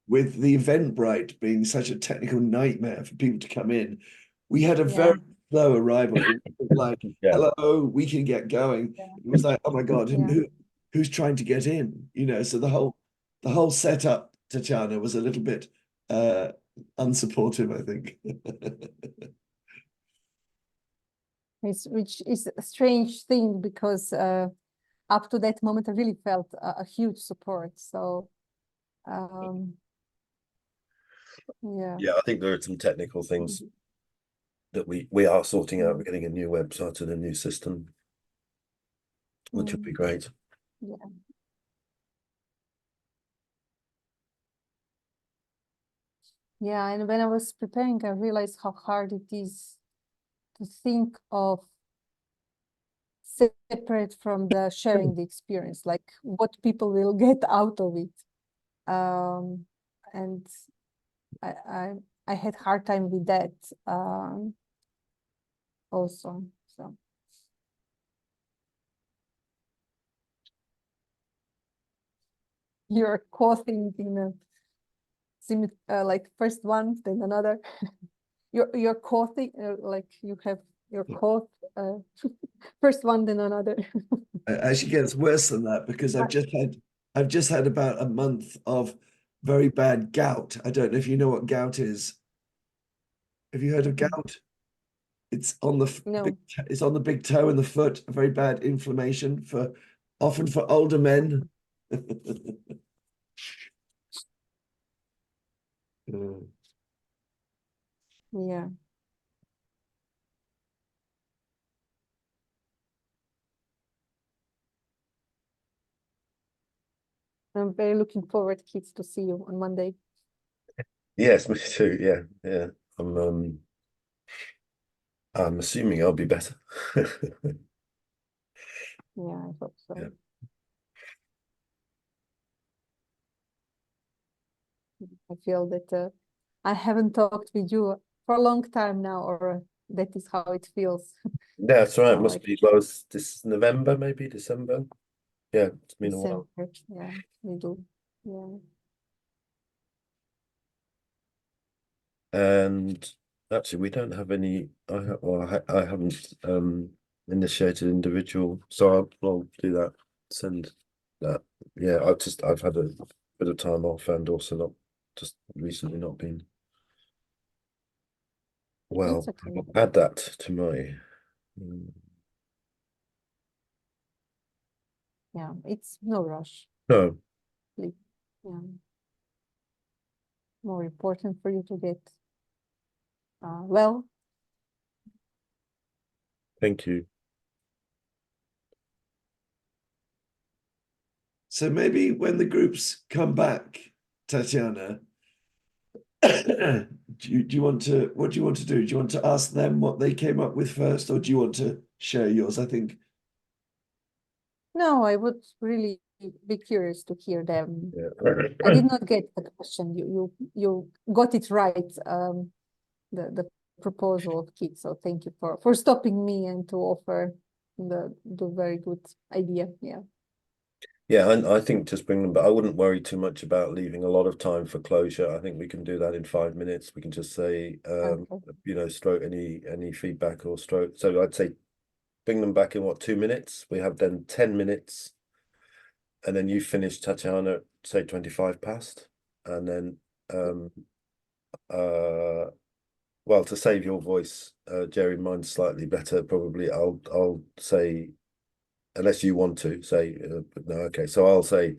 Speaker 3: with the Eventbrite being such a technical nightmare for people to come in, we had a very slow arrival. It was like, hello, we can get going. It was like, oh my God, who's trying to get in? So the whole setup, Tatjana, was a little bit unsupportive, I think.
Speaker 1: Which is a strange thing, because up to that moment, I really felt a huge support. So, yeah.
Speaker 2: Yeah, I think there are some technical things that we are sorting out. We're getting a new website and a new system, which would be great.
Speaker 1: Yeah. Yeah, and when I was preparing, I realized how hard it is to think of separate from the sharing the experience, like what people will get out of it. And I had hard time with that also. So you're coughing in a like first one, then another. You're coughing like you have your cough first one, then another.
Speaker 3: It actually gets worse than that because I've just had about a month of very bad gout. I don't know if you know what gout is. Have you heard of gout? It's on the it's on the big toe and the foot. A very bad inflammation often for older men.
Speaker 1: Yeah. I'm very looking forward, kids, to see you on Monday.
Speaker 2: Yes, me too. Yeah, yeah. I'm assuming I'll be better.
Speaker 1: Yeah, I hope so.
Speaker 2: Yeah.
Speaker 1: I feel that I haven't talked with you for a long time now, or that is how it feels.
Speaker 2: Yeah, that's right. It
Speaker 1: Oh,
Speaker 2: must
Speaker 1: like
Speaker 2: be close this November, maybe December. Yeah, it's been a while.
Speaker 1: December. Yeah, we do. Yeah.
Speaker 2: And actually, we don't have any. I haven't initiated individual, so I'll do that. Send that. Yeah, I've had a bit of time off and also not just recently not been well.
Speaker 1: That's okay.
Speaker 2: I'll add that to my.
Speaker 1: Yeah, it's no rush.
Speaker 2: No.
Speaker 1: Yeah. More important for you to get well.
Speaker 2: Thank you.
Speaker 3: So maybe when the groups come back, Tatjana, do you want to, what do you want to do? Do you want to ask them what they came up with first, or do you want to share yours? I think.
Speaker 1: No, I would really be curious to hear them.
Speaker 2: Yeah.
Speaker 1: I did not get the question. You got it right. The proposal of kids. So thank you for stopping me and to offer the very good idea. Yeah.
Speaker 2: Yeah, and I think just bring them, but I wouldn't worry too much about leaving a lot of time for closure. I think we can do that in 5 minutes. We can just say,
Speaker 1: Okay.
Speaker 2: stroke any feedback or stroke. So I'd say bring them back in 2 minutes. We have then 10 minutes, and then you finish, Tatjana, say 25 past, and then well, to save your voice, Jerry, mine's slightly better. Probably I'll say. Unless you want to say, no, okay. So I'll say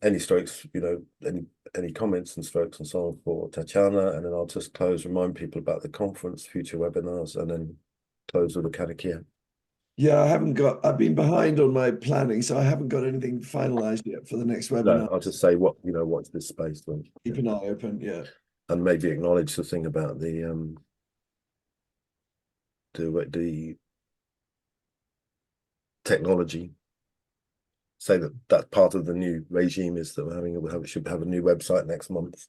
Speaker 2: any strokes, any comments and strokes and so on for Tatjana, and then I'll just remind people about the conference, future webinars, and then close with a karakia.
Speaker 3: Yeah, I've been behind on my planning, so I haven't got anything finalized yet for the next webinar.
Speaker 2: No, I'll just say what's this space like.
Speaker 3: Keep an eye open, yeah.
Speaker 2: And maybe acknowledge the thing about the technology. Say that part of the new regime is that we should have a new website next month.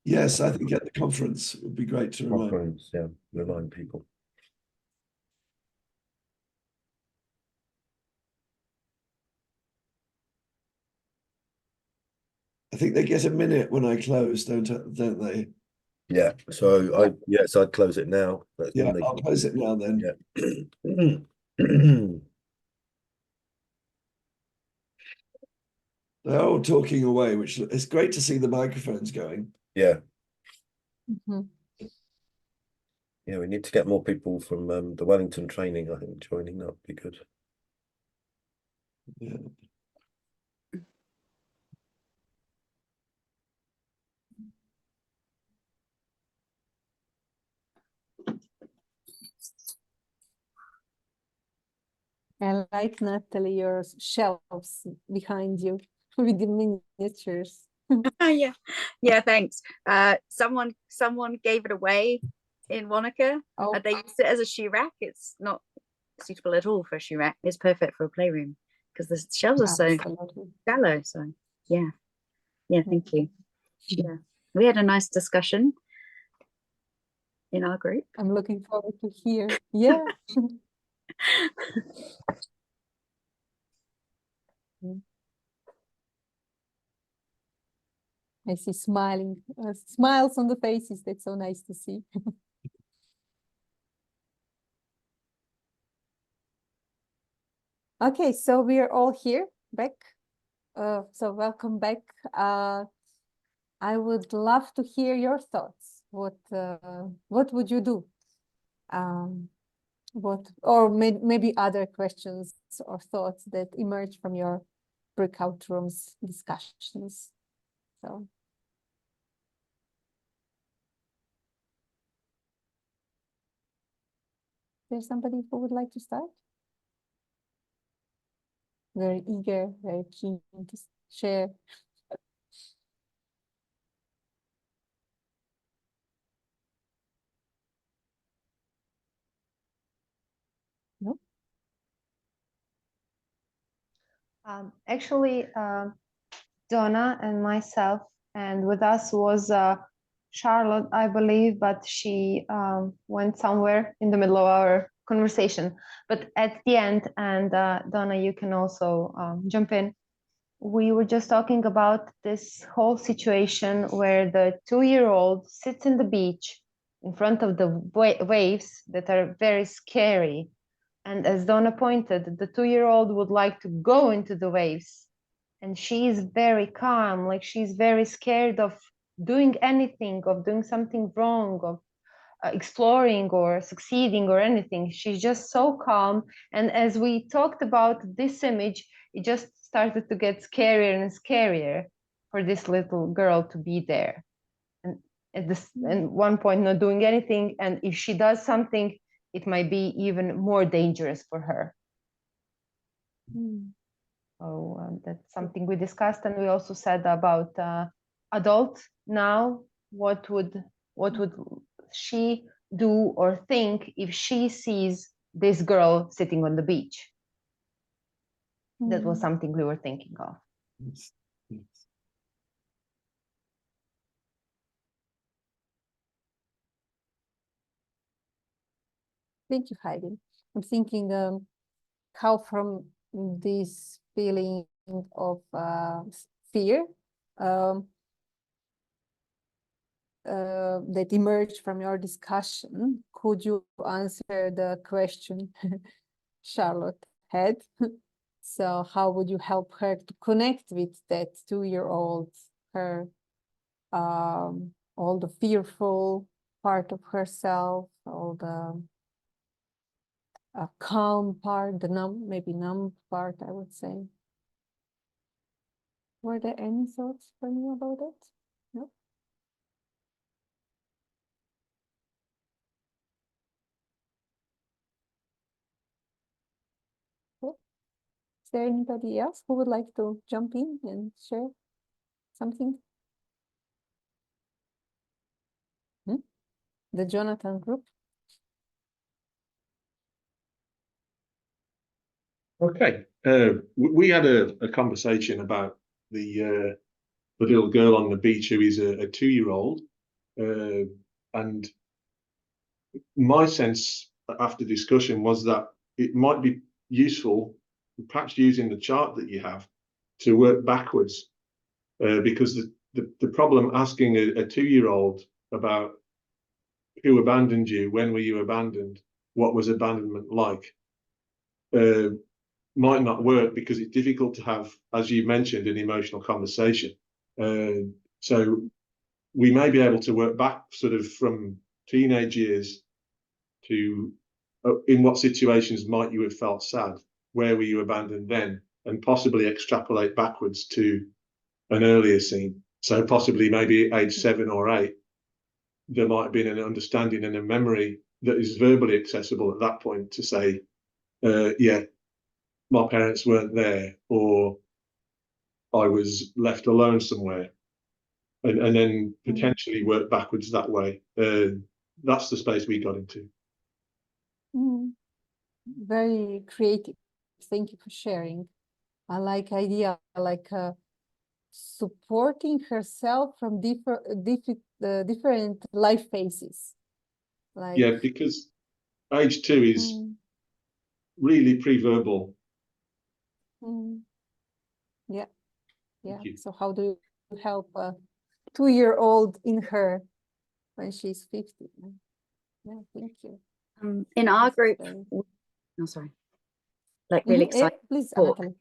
Speaker 3: Yes, I think at the conference it would be great to
Speaker 2: remind people.
Speaker 3: I think they get a minute when I close, don't they?
Speaker 2: Yeah. So I'd close it now.
Speaker 3: Yeah, I'll close it now then.
Speaker 2: Yeah.
Speaker 3: They're all talking away, which it's great to see the microphones going.
Speaker 2: Yeah.
Speaker 1: Mm-hmm.
Speaker 2: Yeah, we need to get more people from the Wellington training, I think, joining. That would be good.
Speaker 3: Yeah.
Speaker 1: I like, Natalie, your shelves behind you with the miniatures.
Speaker 6: Yeah, thanks. Someone gave it away in Wanaka.
Speaker 1: Oh,
Speaker 6: They used it as a shoe rack. It's not suitable at all for a shoe rack. It's perfect for a playroom because the shelves are so
Speaker 1: absolutely.
Speaker 6: shallow. So yeah, thank you. Yeah, we had a nice discussion in our group.
Speaker 1: I'm looking forward to hear. Yeah. I see smiling smiles on the faces. That's so nice to see. Okay, so we are all here back. So welcome back. I would love to hear your thoughts. What would you do? Maybe other questions or thoughts that emerge from your breakout rooms discussions. So. There's somebody who would like to start? Very eager, very keen to share. No?
Speaker 4: Actually, Donna and myself, and with us was Charlotte, I believe, but she went somewhere in the middle of our conversation. But at the end, and Donna, you can also jump in. We were just talking about this whole situation where the 2-year-old sits in the beach in front of the waves that are very scary. And as Donna pointed, the 2-year-old would like to go into the waves. And she is very calm, like she's very scared of doing anything, of doing something wrong, of exploring or succeeding or anything. She's just so calm. And as we talked about this image, it just started to get scarier and scarier for this little girl to be there. And at one point, not doing anything. And if she does something, it might be even more dangerous for her. So that's something we discussed, and we also said about adult now. What would she do or think if she sees this girl sitting on the beach? That was something we were thinking of.
Speaker 3: Yes. Yes.
Speaker 1: Thank you, Heidi. I'm thinking how from this feeling of fear that emerged from your discussion, could you answer the question Charlotte had? So how would you help her to connect with that 2-year-old, her all the fearful part of herself, all the calm part, the numb part, I would say. Were there any thoughts from you about it? No? Cool. Is there anybody else who would like to jump in and share something? The Jonathan group?
Speaker 7: Okay, we had a conversation about the little girl on the beach who is a 2-year-old, and my sense after discussion was that it might be useful, perhaps using the chart that you have, to work backwards, because the problem asking a 2-year-old about who abandoned you, when were you abandoned, what was abandonment like, might not work because it's difficult to have, as you mentioned, an emotional conversation. So we may be able to work back sort of from teenage years to in what situations might you have felt sad? Where were you abandoned then? and possibly extrapolate backwards to an earlier scene. So possibly maybe age 7 or 8, there might have been an understanding and a memory that is verbally accessible at that point to say, yeah, my parents weren't there, or I was left alone somewhere, and then potentially work backwards that way. That's the space we got into.
Speaker 1: Very creative. Thank you for sharing. I like idea like supporting herself from different life phases. Like,
Speaker 7: yeah, because age 2 is really pre-verbal.
Speaker 1: Yeah, yeah. So how do you help a 2-year-old in her when she's 50? Yeah, thank you.
Speaker 6: In our group, oh, sorry, like really excited.
Speaker 1: Please,
Speaker 6: talk.
Speaker 1: Natalie.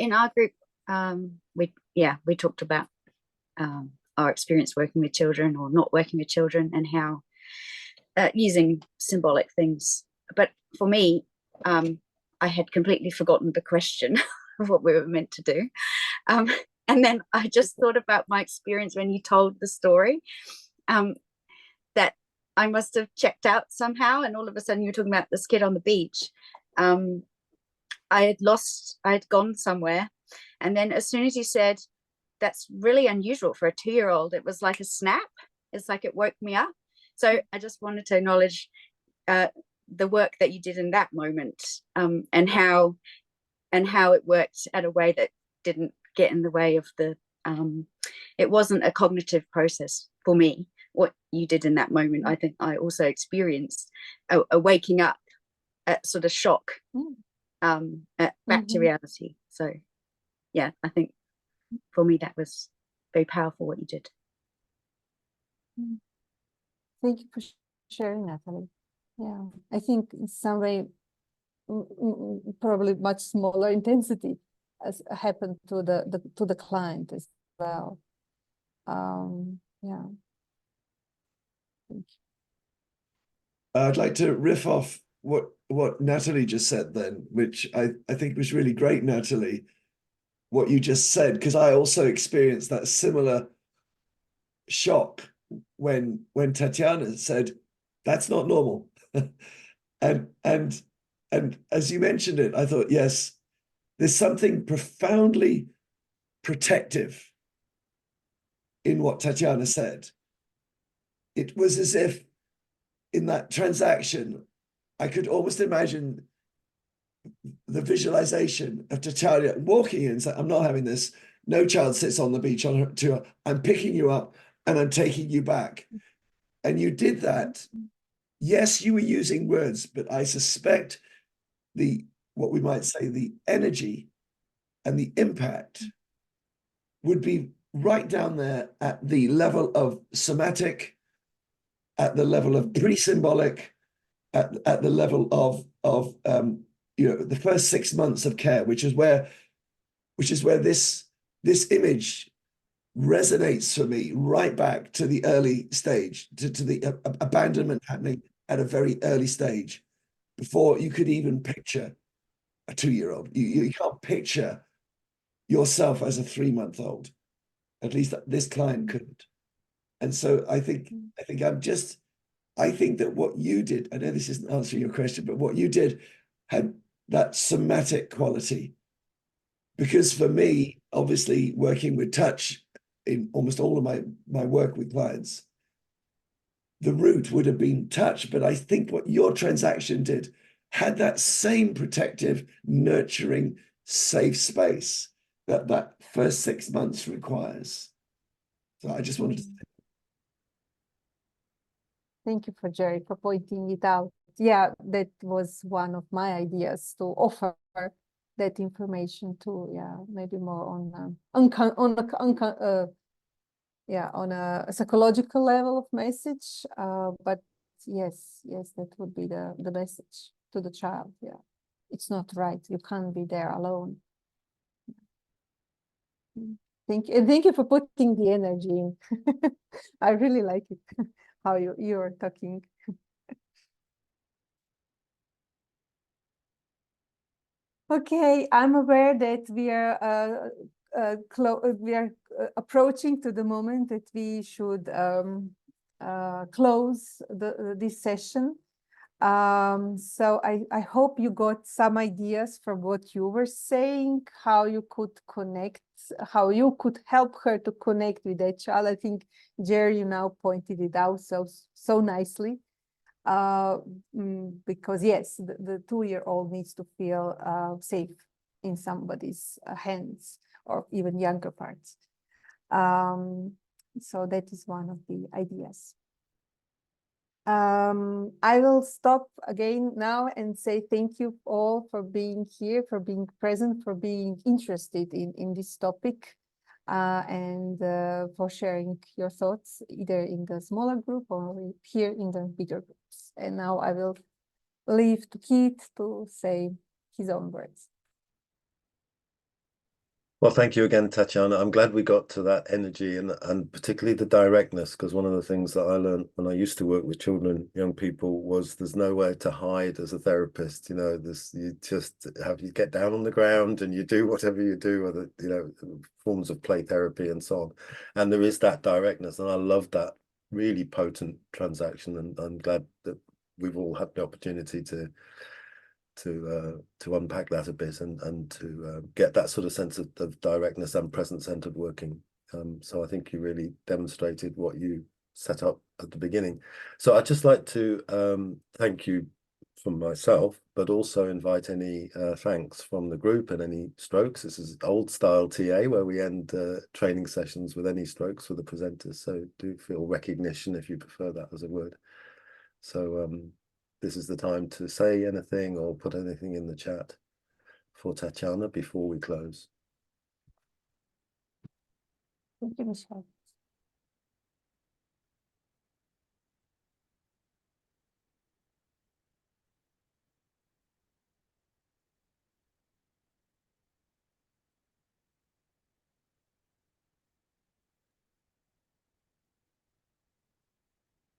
Speaker 6: In our group, we talked about our experience working with children or not working with children, and how using symbolic things. But for me, I had completely forgotten the question of what we were meant to do. And then I just thought about my experience when you told the story, that I must have checked out somehow, and all of a sudden you were talking about this kid on the beach. I had gone somewhere, and then as soon as you said, that's really unusual for a 2-year-old, it was like a snap. It's like it woke me up. So I just wanted to acknowledge the work that you did in that moment, and how it worked at a way that didn't get in the way of the, it wasn't a cognitive process for me. What you did in that moment, I think I also experienced a waking up, a sort of shock, back to reality. So yeah, I think for me that was very powerful what you did.
Speaker 1: Thank you for sharing, Natalie. Yeah, I think in some way, probably much smaller intensity has happened to the client as well. Yeah. Thank you.
Speaker 3: I'd like to riff off what Natalie just said then, which I think was really great, Natalie, what you just said, because I also experienced that similar shock when Tatjana said, that's not normal. and as you mentioned it, I thought, yes, there's something profoundly protective in what Tatjana said. It was as if in that transaction, I could almost imagine the visualization of Tatjana walking in and saying, I'm not having this. No child sits on the beach on her tour. I'm picking you up and I'm taking you back. And you did that. Yes, you were using words, but I suspect what we might say, the energy and the impact would be right down there at the level of somatic, at the level of pre-symbolic, at the level of the first 6 months of care, which is where this image resonates for me right back to the early stage, to the abandonment happening at a very early stage, before you could even picture a 2-year-old. You can't picture yourself as a 3-month-old. At least this client couldn't. And so I think that what you did, I know this isn't answering your question, but what you did had that somatic quality. Because for me, obviously working with touch in almost all of my work with clients, the root would have been touch, but I think what your transaction did had that same protective, nurturing, safe space that first 6 months requires. So I just wanted to say.
Speaker 1: Thank you for Jerry for pointing it out. Yeah, that was one of my ideas, to offer that information to, maybe more on a psychological level of message. But yes, that would be the message to the child. Yeah, it's not right. You can't be there alone. Thank you for putting the energy in. I really like it how you're talking. Okay, I'm aware that we are approaching to the moment that we should close this session. So I hope you got some ideas from what you were saying, how you could connect, how you could help her to connect with that child. I think, Jerry, you now pointed it out so nicely. Because yes, the 2-year-old needs to feel safe in somebody's hands, or even younger parts. So that is one of the ideas. I will stop again now and say thank you all for being here, for being present, for being interested in this topic, and for sharing your thoughts either in the smaller group or here in the bigger groups. And now I will leave to Keith to say his own words.
Speaker 2: Well, thank you again, Tatjana. I'm glad we got to that energy and particularly the directness, because one of the things that I learned when I used to work with children, young people, was there's nowhere to hide as a therapist. You know, you just you get down on the ground and you do whatever you do, whether, you know, forms of play therapy and so on. And there is that directness, and I love that really potent transaction. And I'm glad that we've all had the opportunity to unpack that a bit and to get that sort of sense of directness and present-centered working. So I think you really demonstrated what you set up at the beginning. So I'd just like to thank you from myself, but also invite any thanks from the group and any strokes. This is old style TA where we end training sessions with any strokes for the presenters. So do feel recognition if you prefer that as a word. So this is the time to say anything or put anything in the chat for Tatjana before we close.
Speaker 1: Thank you, Michelle.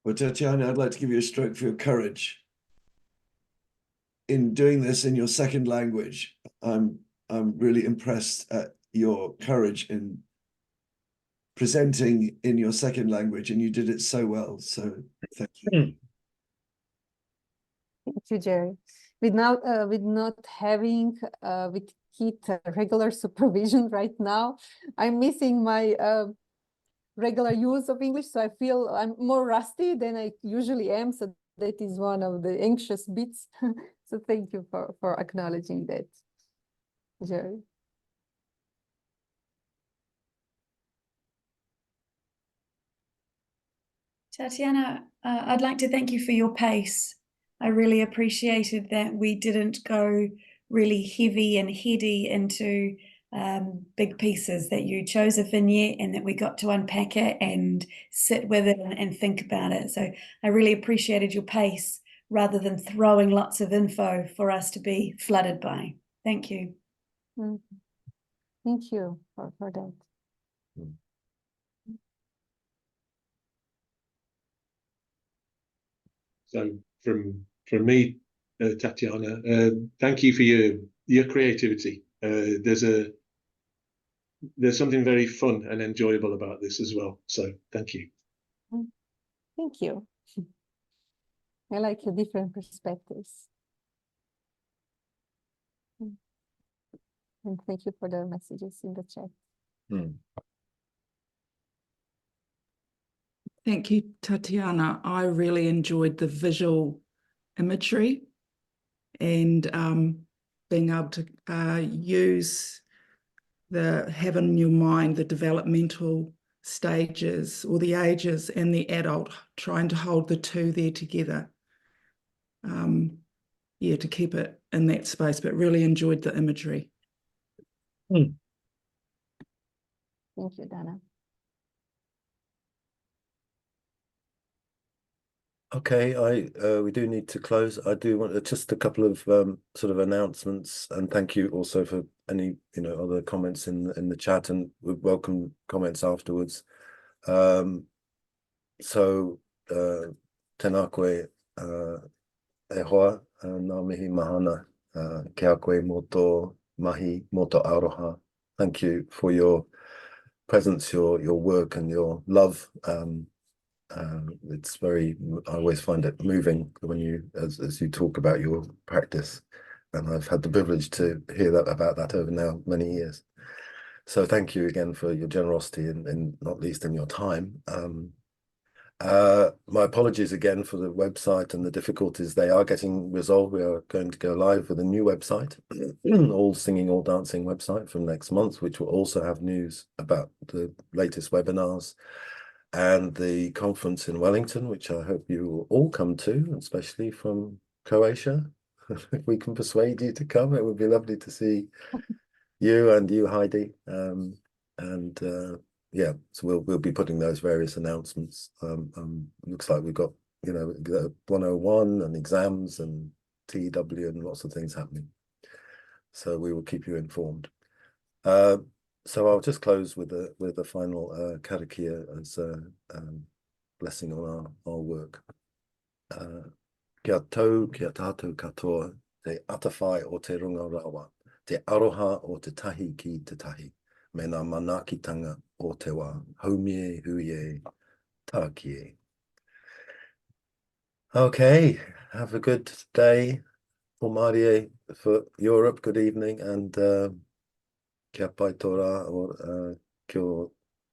Speaker 3: Well, Tatjana, I'd like to give you a stroke for your courage in doing this in your second language. I'm really impressed at your courage in presenting in your second language, and you did it so well. So thank you.
Speaker 1: Thank you, Jerry. With not having with Keith regular supervision right now, I'm missing my regular use of English, so I feel I'm more rusty than I usually am. So that is one of the anxious bits. So thank you for acknowledging that, Jerry.
Speaker 8: Tatjana, I'd like to thank you for your pace. I really appreciated that we didn't go really heavy and heady into big pieces, that you chose a vignette and that we got to unpack it and sit with it and think about it. So I really appreciated your pace rather than throwing lots of info for us to be flooded by. Thank you.
Speaker 1: Thank you for that.
Speaker 7: So from me, Tatjana, thank you for your creativity. There's something very fun and enjoyable about this as well. So thank you.
Speaker 1: Thank you. I like your different perspectives. And thank you for the messages in the chat.
Speaker 5: Thank you, Tatjana. I really enjoyed the visual imagery and being able to have in your mind the developmental stages or the ages and the adult, trying to hold the two there together. Yeah, to keep it in that space, but really enjoyed the imagery.
Speaker 1: Thank you, Dana.
Speaker 2: Okay, we do need to close. I do want just a couple of sort of announcements, and thank you also for any other comments in the chat, and we welcome comments afterwards. So tenakwe ehoa ngā mihi mahana Kia koe moto mahi, moto aroha. Thank you for your presence, your work and your love. It's very, I always find it moving when you, as you talk about your practice. And I've had the privilege to hear about that over now many years. So thank you again for your generosity and not least in your time. My apologies again for the website and the difficulties. They are getting resolved. We are going to go live with a new website, all singing, all dancing website from next month, which will also have news about the latest webinars and the conference in Wellington, which I hope you will all come to, especially from Croatia. If we can persuade you to come, it would be lovely to see you and you, Heidi. Yeah, so we'll be putting those various announcements. Looks like we've got, you know, 101 and exams and TEW and lots of things happening. So we will keep you informed. So I'll just close with a final karakia as a blessing on our work. Kia tau, kia tātou katoa, te atawhai o te runga rawa, te aroha o te tahi ki te tahi, me ngā manakitanga o te wā, haumie, huie, tākie. Okay, have a good day for Mārie, for Europe, good evening, and kia pai tō rā, or kia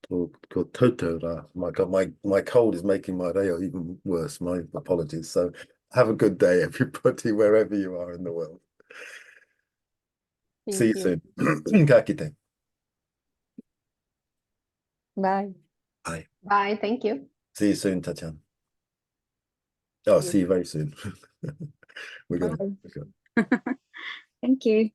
Speaker 2: tautau rā. My God, my cold is making my reo even worse, my apologies. So have a good day, everybody, wherever you are in the world. See you soon. Ka kite.
Speaker 1: Bye.
Speaker 2: Bye.
Speaker 4: Bye. Thank you.
Speaker 2: See you soon, Tatjana. Oh, see you very soon. We're going.
Speaker 6: Thank you.